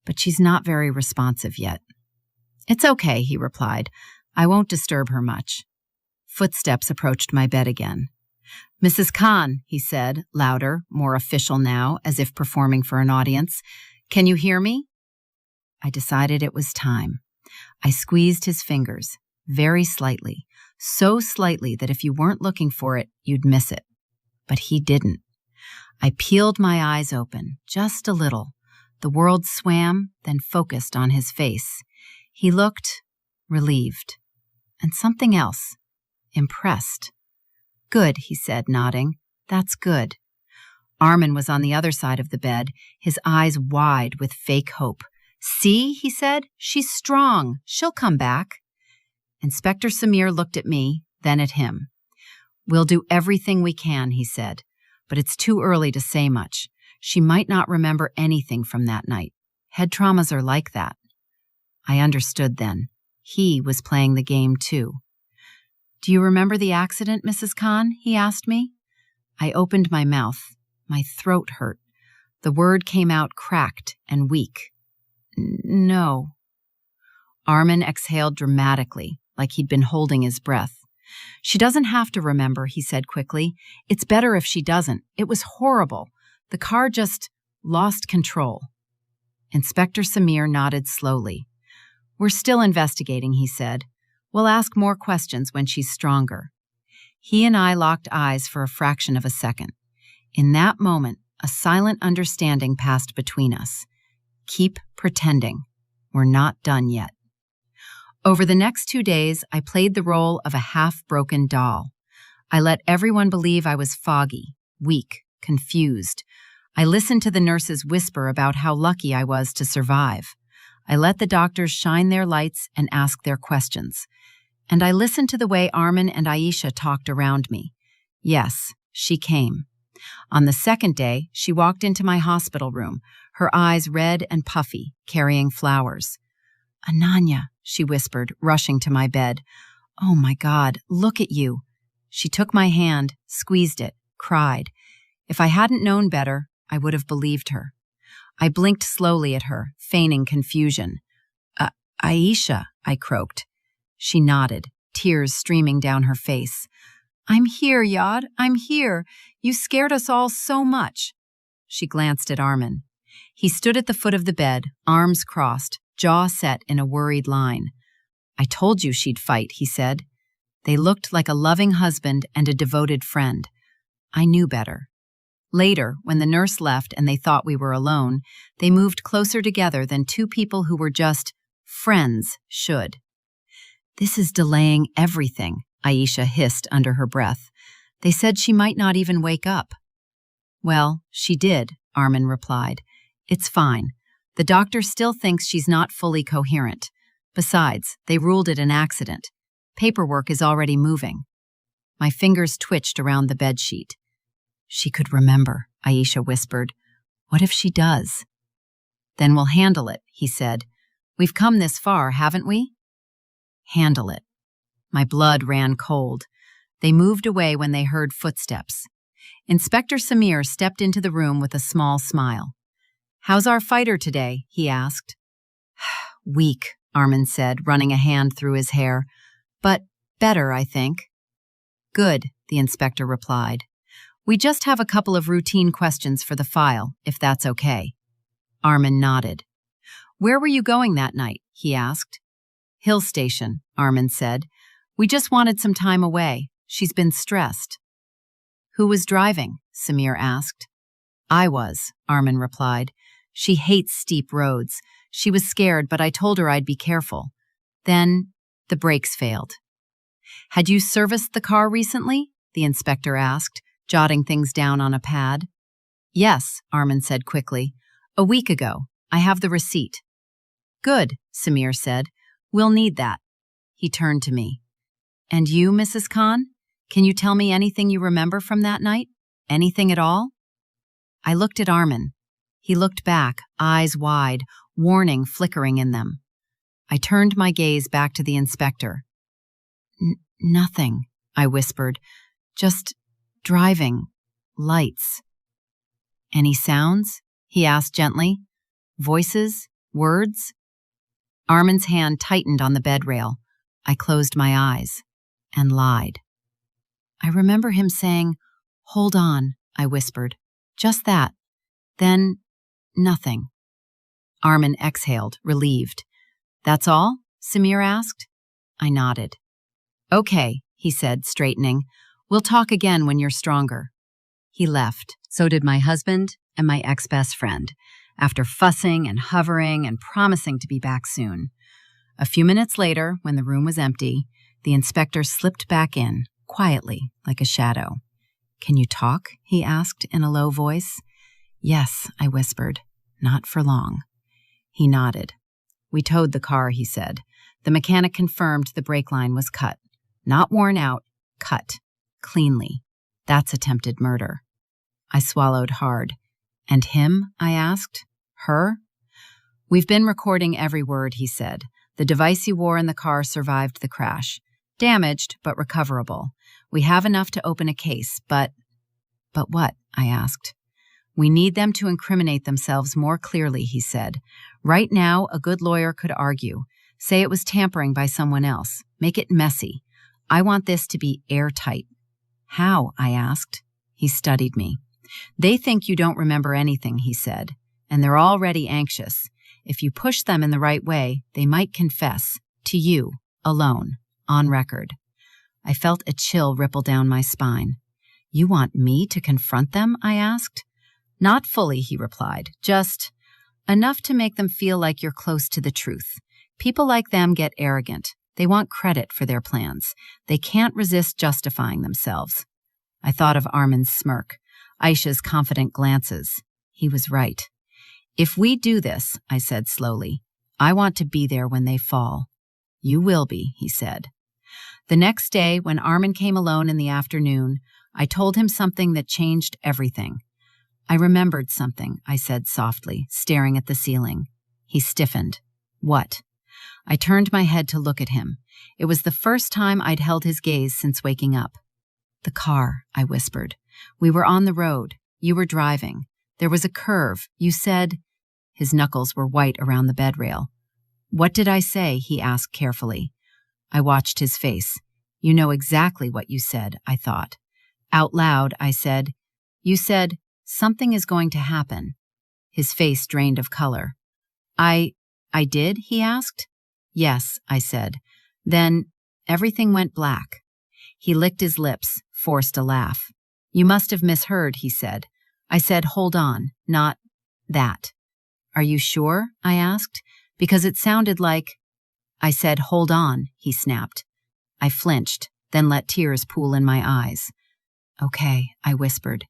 but she's not very responsive yet. It's okay, he replied. I won't disturb her much. Footsteps approached my bed again. Mrs. Khan, he said, louder, more official now, as if performing for an audience. Can you hear me? I decided it was time. I squeezed his fingers, very slightly, so slightly that if you weren't looking for it, you'd miss it. But he didn't. I peeled my eyes open, just a little. The world swam, then focused on his face. He looked relieved. And something else. Impressed. Good, he said, nodding. That's good. Armin was on the other side of the bed, his eyes wide with fake hope. See, he said, she's strong. She'll come back. Inspector Samir looked at me, then at him. We'll do everything we can, he said, but it's too early to say much. She might not remember anything from that night. Head traumas are like that. I understood then. He was playing the game too. Do you remember the accident, Mrs. Khan? He asked me. I opened my mouth. My throat hurt. The word came out cracked and weak. No. Armin exhaled dramatically, like he'd been holding his breath. She doesn't have to remember, he said quickly. It's better if she doesn't. It was horrible. The car just lost control. Inspector Samir nodded slowly. We're still investigating, he said. We'll ask more questions when she's stronger. He and I locked eyes for a fraction of a second. In that moment, a silent understanding passed between us. Keep pretending. We're not done yet. Over the next 2 days, I played the role of a half-broken doll. I let everyone believe I was foggy, weak, confused. I listened to the nurses whisper about how lucky I was to survive. I let the doctors shine their lights and ask their questions. And I listened to the way Armin and Aisha talked around me. Yes, she came. On the second day, she walked into my hospital room, her eyes red and puffy, carrying flowers. Ananya, she whispered, rushing to my bed. Oh my God, look at you. She took my hand, squeezed it, cried. If I hadn't known better, I would have believed her. I blinked slowly at her, feigning confusion. Aisha, I croaked. She nodded, tears streaming down her face. I'm here, Yad, I'm here. You scared us all so much. She glanced at Armin. He stood at the foot of the bed, arms crossed, jaw set in a worried line. I told you she'd fight, he said. They looked like a loving husband and a devoted friend. I knew better. Later, when the nurse left and they thought we were alone, they moved closer together than two people who were just friends should. This is delaying everything, Aisha hissed under her breath. They said she might not even wake up. Well, she did, Armin replied. It's fine. The doctor still thinks she's not fully coherent. Besides, they ruled it an accident. Paperwork is already moving. My fingers twitched around the bedsheet. She could remember, Aisha whispered. What if she does? Then we'll handle it, he said. We've come this far, haven't we? Handle it. My blood ran cold. They moved away when they heard footsteps. Inspector Samir stepped into the room with a small smile. How's our fighter today? He asked. Weak, Armin said, running a hand through his hair. But better, I think. Good, the inspector replied. We just have a couple of routine questions for the file, if that's okay. Armin nodded. Where were you going that night? He asked. Hill Station, Armin said. We just wanted some time away. She's been stressed. Who was driving? Samir asked. I was, Armin replied. She hates steep roads. She was scared, but I told her I'd be careful. Then the brakes failed. Had you serviced the car recently? The inspector asked, jotting things down on a pad. Yes, Armin said quickly. A week ago. I have the receipt. Good, Samir said. We'll need that. He turned to me. And you, Mrs. Khan? Can you tell me anything you remember from that night? Anything at all? I looked at Armin. He looked back, eyes wide, warning flickering in them. I turned my gaze back to the inspector. Nothing, I whispered. Just driving. Lights. Any sounds? He asked gently. Voices? Words? Armin's hand tightened on the bed rail. I closed my eyes and lied. I remember him saying, "Hold on," I whispered. Just that. Then, nothing. Armin exhaled, relieved. "That's all?" Samir asked. I nodded. "Okay," he said, straightening. "We'll talk again when you're stronger." He left. So did my husband and my ex-best friend, after fussing and hovering and promising to be back soon. A few minutes later, when the room was empty, the inspector slipped back in, quietly, like a shadow. "Can you talk?" he asked in a low voice. "Yes," I whispered. "Not for long." He nodded. "We towed the car," he said. "The mechanic confirmed the brake line was cut. Not worn out, cut. Cleanly. That's attempted murder." I swallowed hard. "And him?" I asked. "Her?" "We've been recording every word," he said. "The device you wore in the car survived the crash. Damaged, but recoverable. We have enough to open a case, but—" "But what?" I asked. "We need them to incriminate themselves more clearly," he said. "Right now, a good lawyer could argue. Say it was tampering by someone else. Make it messy. I want this to be airtight." "How?" I asked. He studied me. "They think you don't remember anything," he said, "and they're already anxious. If you push them in the right way, they might confess. To you, alone, on record." I felt a chill ripple down my spine. "You want me to confront them?" I asked. "Not fully," he replied. "Just enough to make them feel like you're close to the truth. People like them get arrogant. They want credit for their plans. They can't resist justifying themselves." I thought of Armin's smirk, Aisha's confident glances. He was right. "If we do this," I said slowly, "I want to be there when they fall." "You will be," he said. The next day, when Armin came alone in the afternoon, I told him something that changed everything. "I remembered something," I said softly, staring at the ceiling. He stiffened. "What?" I turned my head to look at him. It was the first time I'd held his gaze since waking up. "The car," I whispered. "We were on the road. You were driving. There was a curve. You said—" His knuckles were white around the bed rail. "What did I say?" he asked carefully. I watched his face. "You know exactly what you said," I thought. Out loud, I said, "You said, something is going to happen." His face drained of color. I did?" he asked. "Yes," I said. "Then everything went black." He licked his lips, forced a laugh. "You must have misheard," he said. "I said, hold on, not that." "Are you sure?" I asked, because it sounded like— "I said, hold on," he snapped. I flinched, then let tears pool in my eyes. "Okay," I whispered.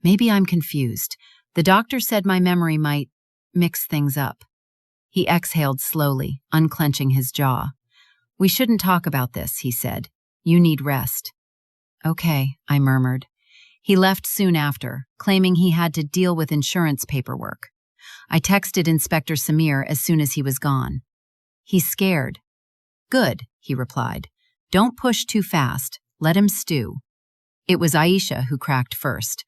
"Maybe I'm confused. The doctor said my memory might mix things up." He exhaled slowly, unclenching his jaw. "We shouldn't talk about this," he said. "You need rest." "Okay," I murmured. He left soon after, claiming he had to deal with insurance paperwork. I texted Inspector Samir as soon as he was gone. "He's scared." "Good," he replied. "Don't push too fast. Let him stew." It was Aisha who cracked first.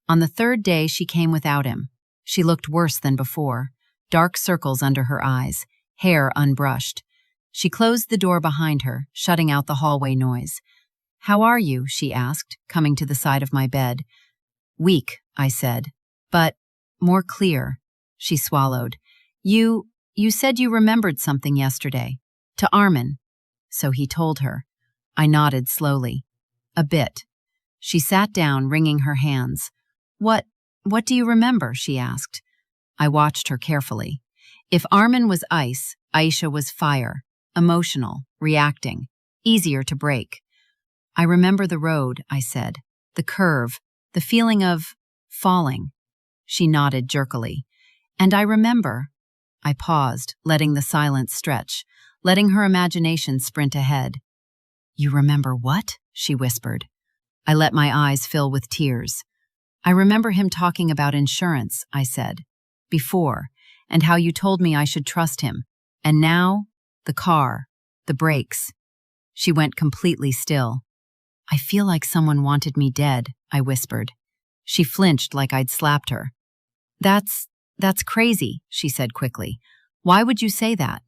On the third day, she came without him. She looked worse than before, dark circles under her eyes, hair unbrushed. She closed the door behind her, shutting out the hallway noise. "How are you?" she asked, coming to the side of my bed. "Weak," I said, "but more clear." She swallowed. You said you remembered something yesterday. To Armin." So he told her. I nodded slowly. "A bit." She sat down, wringing her hands. What do you remember?" she asked. I watched her carefully. If Armin was ice, Aisha was fire, emotional, reacting, easier to break. "I remember the road," I said, "the curve, the feeling of falling." She nodded jerkily. "And I remember—" I paused, letting the silence stretch, letting her imagination sprint ahead. "You remember what?" she whispered. I let my eyes fill with tears. "I remember him talking about insurance," I said. "Before, and how you told me I should trust him. And now, the car, the brakes." She went completely still. "I feel like someone wanted me dead," I whispered. She flinched like I'd slapped her. That's crazy," she said quickly. "Why would you say that?"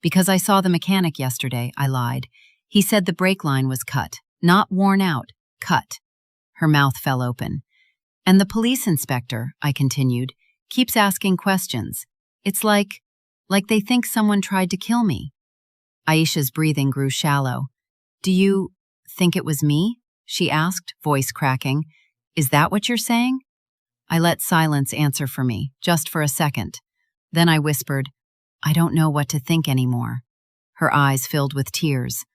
Because I saw the mechanic yesterday, I lied. He said the brake line was cut. Not worn out, cut. Her mouth fell open. And the police inspector, I continued, keeps asking questions. It's like they think someone tried to kill me. Aisha's breathing grew shallow. Do you think it was me? She asked, voice cracking. Is that what you're saying? I let silence answer for me, just for a second. Then I whispered, I don't know what to think anymore. Her eyes filled with tears.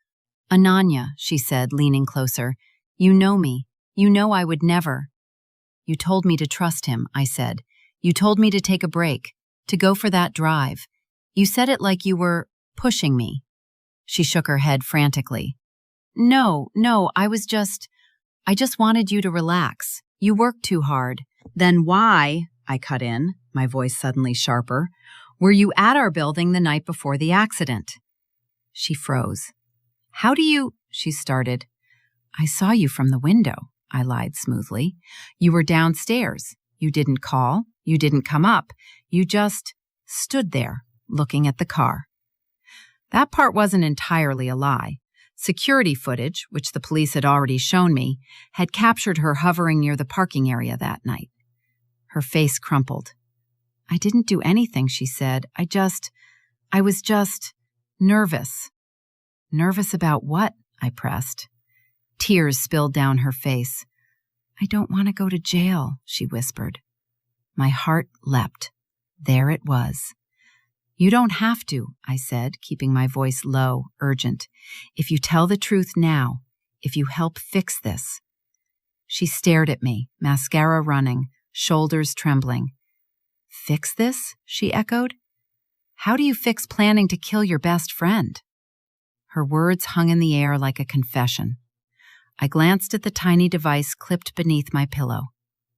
Ananya, she said, leaning closer, you know me. You know I would never. You told me to trust him, I said. You told me to take a break, to go for that drive. You said it like you were pushing me. She shook her head frantically. No, I just wanted you to relax. You worked too hard. Then why, I cut in, my voice suddenly sharper, were you at our building the night before the accident? She froze. How do you, she started. I saw you from the window, I lied smoothly. You were downstairs. You didn't call. You didn't come up. You just stood there, looking at the car. That part wasn't entirely a lie. Security footage, which the police had already shown me, had captured her hovering near the parking area that night. Her face crumpled. I didn't do anything, she said. I was just nervous. Nervous about what? I pressed. Tears spilled down her face. I don't want to go to jail, she whispered. My heart leapt. There it was. You don't have to, I said, keeping my voice low, urgent. If you tell the truth now, if you help fix this. She stared at me, mascara running, shoulders trembling. Fix this? She echoed. How do you fix planning to kill your best friend? Her words hung in the air like a confession. I glanced at the tiny device clipped beneath my pillow.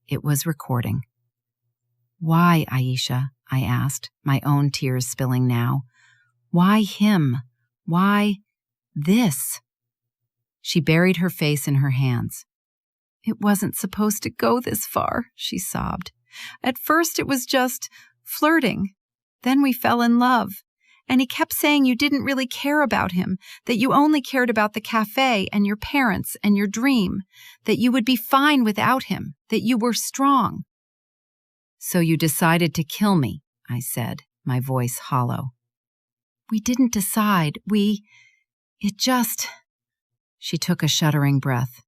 It was recording. Why, Aisha? I asked, my own tears spilling now. Why him? Why this? She buried her face in her hands. It wasn't supposed to go this far, she sobbed. At first it was just flirting. Then we fell in love. And he kept saying you didn't really care about him, that you only cared about the cafe and your parents and your dream, that you would be fine without him, that you were strong. So you decided to kill me, I said, my voice hollow. We didn't decide. She took a shuddering breath.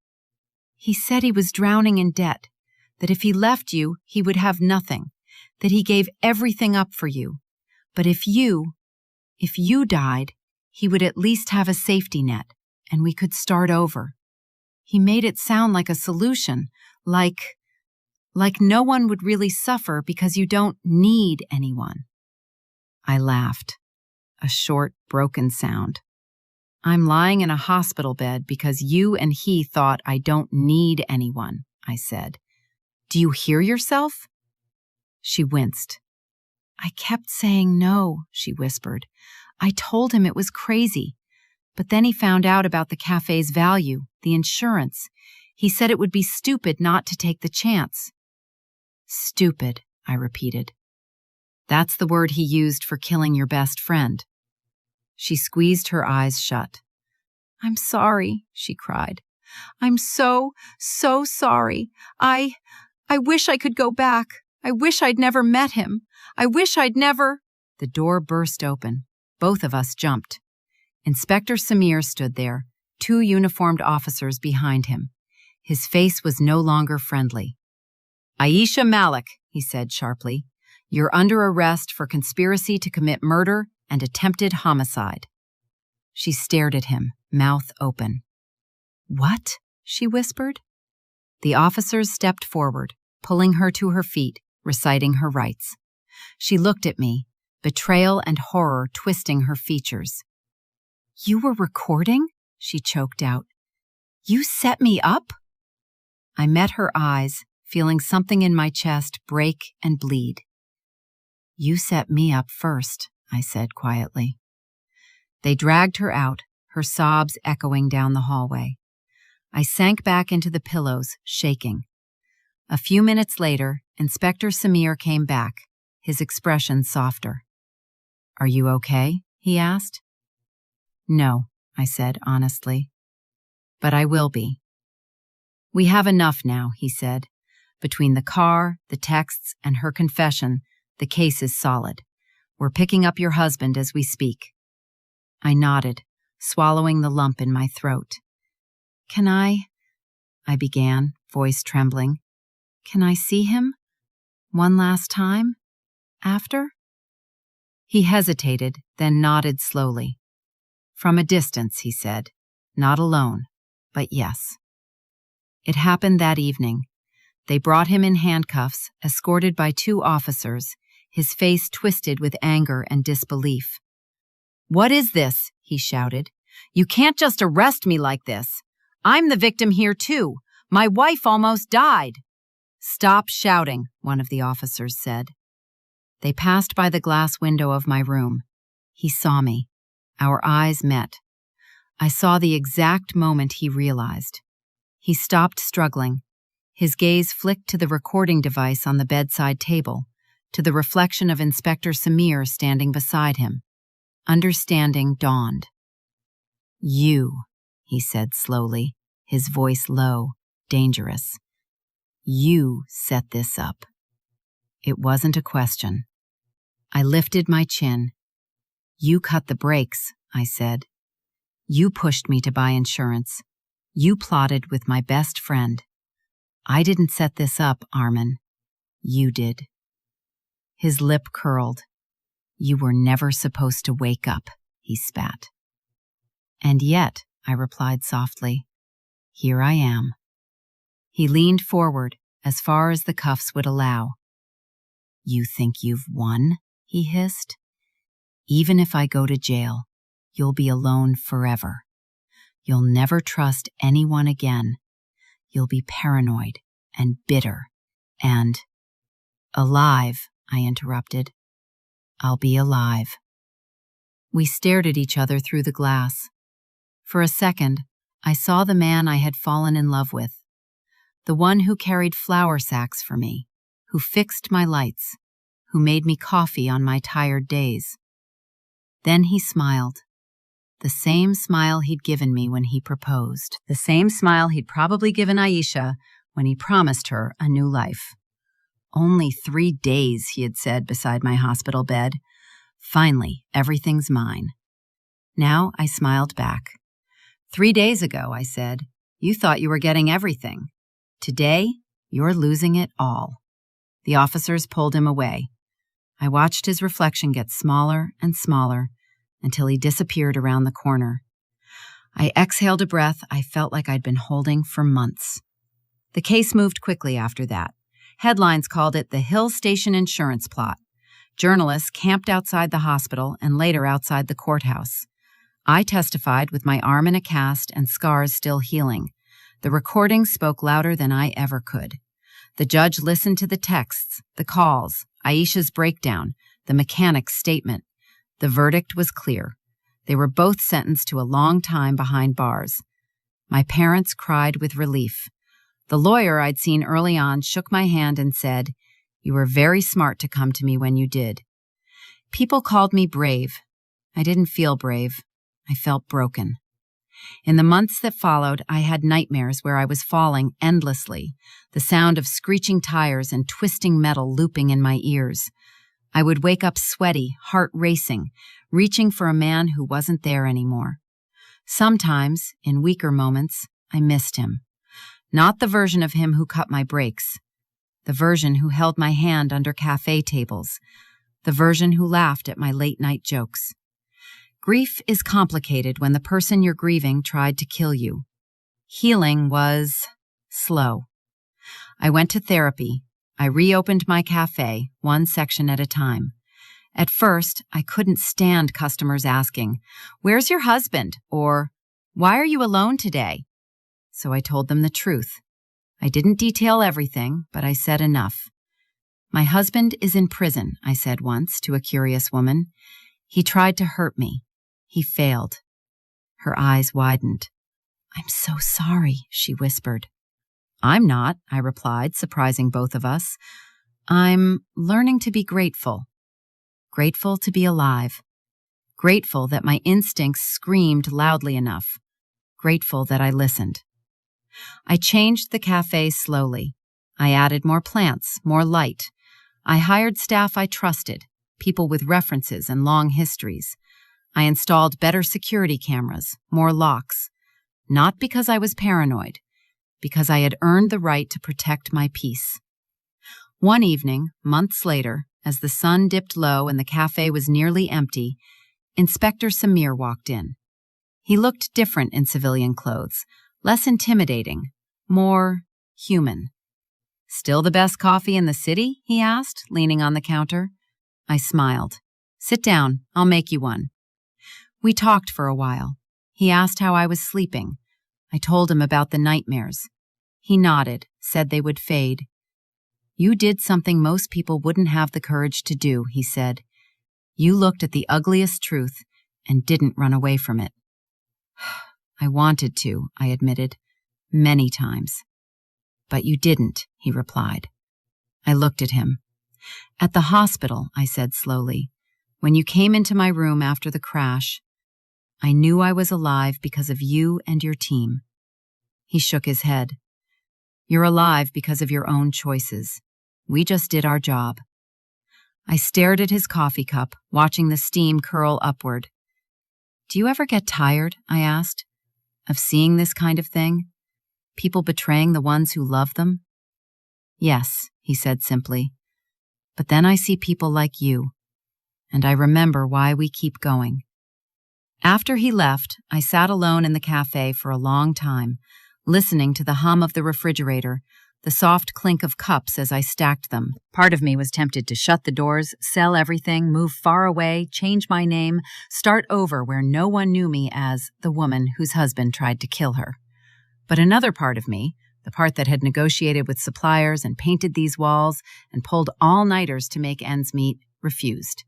He said he was drowning in debt, that if he left you, he would have nothing, that he gave everything up for you. But if you died, he would at least have a safety net, and we could start over. He made it sound like a solution, like no one would really suffer because you don't need anyone. I laughed, a short, broken sound. I'm lying in a hospital bed because you and he thought I don't need anyone, I said. Do you hear yourself? She winced. I kept saying no, she whispered. I told him it was crazy. But then he found out about the cafe's value, the insurance. He said it would be stupid not to take the chance. Stupid, I repeated. That's the word he used for killing your best friend. She squeezed her eyes shut. I'm sorry, she cried. I'm so sorry. I wish I could go back. I wish I'd never met him. I wish I'd never... The door burst open. Both of us jumped. Inspector Samir stood there, 2 uniformed officers behind him. His face was no longer friendly. Aisha Malik, he said sharply, you're under arrest for conspiracy to commit murder and attempted homicide. She stared at him, mouth open. What? She whispered. The officers stepped forward, pulling her to her feet, reciting her rights. She looked at me, betrayal and horror twisting her features. You were recording? She choked out. You set me up? I met her eyes, feeling something in my chest break and bleed. You set me up first, I said quietly. They dragged her out, her sobs echoing down the hallway. I sank back into the pillows, shaking. A few minutes later, Inspector Samir came back, his expression softer. Are you okay? he asked. No, I said honestly. But I will be. We have enough now, he said. Between the car, the texts, and her confession, the case is solid. We're picking up your husband as we speak. I nodded, swallowing the lump in my throat. Can I began, voice trembling. Can I see him? One last time? After? He hesitated, then nodded slowly. From a distance, he said. Not alone, but yes. It happened that evening. They brought him in handcuffs, escorted by 2 officers, his face twisted with anger and disbelief. What is this? He shouted. You can't just arrest me like this. I'm the victim here too. My wife almost died. Stop shouting, one of the officers said. They passed by the glass window of my room. He saw me. Our eyes met. I saw the exact moment he realized. He stopped struggling. His gaze flicked to the recording device on the bedside table, to the reflection of Inspector Samir standing beside him. Understanding dawned. You, he said slowly, his voice low, dangerous. You set this up. It wasn't a question. I lifted my chin. You cut the brakes, I said. You pushed me to buy insurance. You plotted with my best friend. I didn't set this up, Armin. You did. His lip curled. You were never supposed to wake up, he spat. And yet, I replied softly, here I am. He leaned forward, as far as the cuffs would allow. You think you've won? He hissed. Even if I go to jail, you'll be alone forever. You'll never trust anyone again. You'll be paranoid and bitter and… Alive, I interrupted. I'll be alive. We stared at each other through the glass. For a second, I saw the man I had fallen in love with, the one who carried flour sacks for me, who fixed my lights, who made me coffee on my tired days. Then he smiled. The same smile he'd given me when he proposed. The same smile he'd probably given Aisha when he promised her a new life. Only 3 days, he had said beside my hospital bed. Finally, everything's mine. Now I smiled back. 3 days ago, I said, you thought you were getting everything. Today, you're losing it all. The officers pulled him away. I watched his reflection get smaller and smaller until he disappeared around the corner. I exhaled a breath I felt like I'd been holding for months. The case moved quickly after that. Headlines called it the Hill Station insurance plot. Journalists camped outside the hospital and later outside the courthouse. I testified with my arm in a cast and scars still healing. The recording spoke louder than I ever could. The judge listened to the texts, the calls, Aisha's breakdown, the mechanic's statement. The verdict was clear. They were both sentenced to a long time behind bars. My parents cried with relief. The lawyer I'd seen early on shook my hand and said, "You were very smart to come to me when you did." People called me brave. I didn't feel brave. I felt broken. In the months that followed, I had nightmares where I was falling endlessly, the sound of screeching tires and twisting metal looping in my ears. I would wake up sweaty, heart racing, reaching for a man who wasn't there anymore. Sometimes, in weaker moments, I missed him. Not the version of him who cut my brakes. The version who held my hand under cafe tables. The version who laughed at my late-night jokes. Grief is complicated when the person you're grieving tried to kill you. Healing was slow. I went to therapy. I reopened my cafe, one section at a time. At first, I couldn't stand customers asking, "Where's your husband?" or "Why are you alone today?" So I told them the truth. I didn't detail everything, but I said enough. "My husband is in prison," I said once to a curious woman. "He tried to hurt me. He failed." Her eyes widened. "I'm so sorry," she whispered. "I'm not," I replied, surprising both of us. "I'm learning to be grateful. Grateful to be alive. grateful that my instincts screamed loudly enough, grateful that I listened. I changed the cafe slowly. I added more plants, more light. I hired staff I trusted, people with references and long histories. I installed better security cameras, more locks. Not because I was paranoid, because I had earned the right to protect my peace. One evening, months later, as the sun dipped low and the cafe was nearly empty, Inspector Samir walked in. He looked different in civilian clothes, less intimidating, more human. "Still the best coffee in the city?" he asked, leaning on the counter. I smiled. "Sit down, I'll make you one." We talked for a while. He asked how I was sleeping. I told him about the nightmares. He nodded, said they would fade. "You did something most people wouldn't have the courage to do," he said. "You looked at the ugliest truth and didn't run away from it." "I wanted to," I admitted, "many times." "But you didn't," he replied. I looked at him. "At the hospital," I said slowly, "when you came into my room after the crash, I knew I was alive because of you and your team." He shook his head. "You're alive because of your own choices. We just did our job." I stared at his coffee cup, watching the steam curl upward. "Do you ever get tired," I asked, "of seeing this kind of thing? People betraying the ones who love them?" "Yes," he said simply. "But then I see people like you, and I remember why we keep going." After he left, I sat alone in the cafe for a long time, listening to the hum of the refrigerator, the soft clink of cups as I stacked them. Part of me was tempted to shut the doors, sell everything, move far away, change my name, start over where no one knew me as the woman whose husband tried to kill her. But another part of me, the part that had negotiated with suppliers and painted these walls and pulled all-nighters to make ends meet, refused.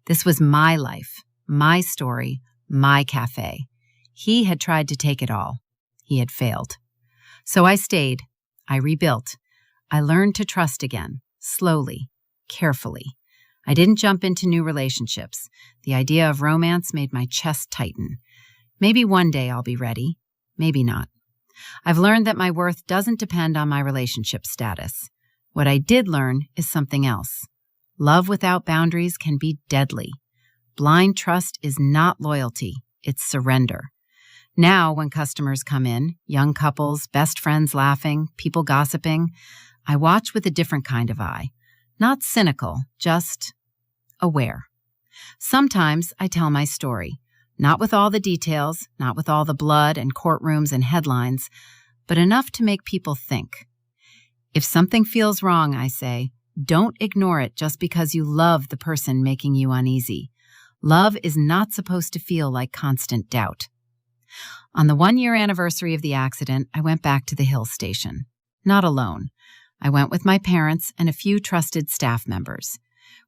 This was my life, my story, my cafe. He had tried to take it all. He had failed. So I stayed. I rebuilt. I learned to trust again, slowly, carefully. I didn't jump into new relationships. The idea of romance made my chest tighten. Maybe one day I'll be ready. Maybe not. I've learned that my worth doesn't depend on my relationship status. What I did learn is something else. Love without boundaries can be deadly. Blind trust is not loyalty, it's surrender. Now, when customers come in, young couples, best friends laughing, people gossiping, I watch with a different kind of eye. Not cynical, just aware. Sometimes I tell my story, not with all the details, not with all the blood and courtrooms and headlines, but enough to make people think. If something feels wrong, I say, don't ignore it just because you love the person making you uneasy. Love is not supposed to feel like constant doubt. On the 1-year anniversary of the accident, I went back to the Hill Station. Not alone. I went with my parents and a few trusted staff members.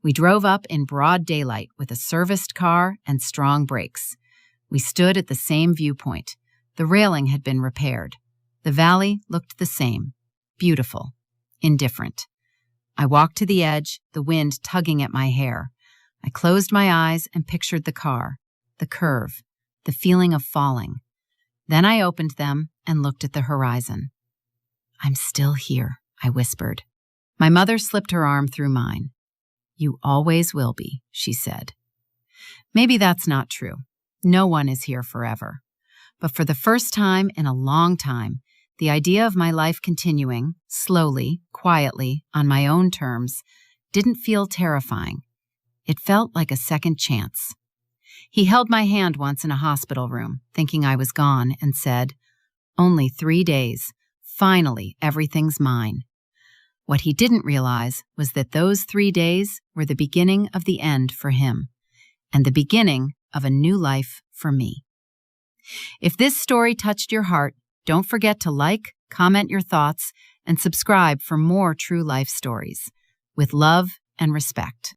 We drove up in broad daylight with a serviced car and strong brakes. We stood at the same viewpoint. The railing had been repaired. The valley looked the same. Beautiful. Indifferent. I walked to the edge, the wind tugging at my hair. I closed my eyes and pictured the car, the curve, the feeling of falling. Then I opened them and looked at the horizon. "I'm still here," I whispered. My mother slipped her arm through mine. "You always will be," she said. Maybe that's not true. No one is here forever. But for the first time in a long time, the idea of my life continuing, slowly, quietly, on my own terms, didn't feel terrifying. It felt like a second chance. He held my hand once in a hospital room, thinking I was gone, and said, "Only 3 days. Finally, everything's mine." What he didn't realize was that those 3 days were the beginning of the end for him, and the beginning of a new life for me. If this story touched your heart, don't forget to like, comment your thoughts, and subscribe for more true life stories. With love and respect.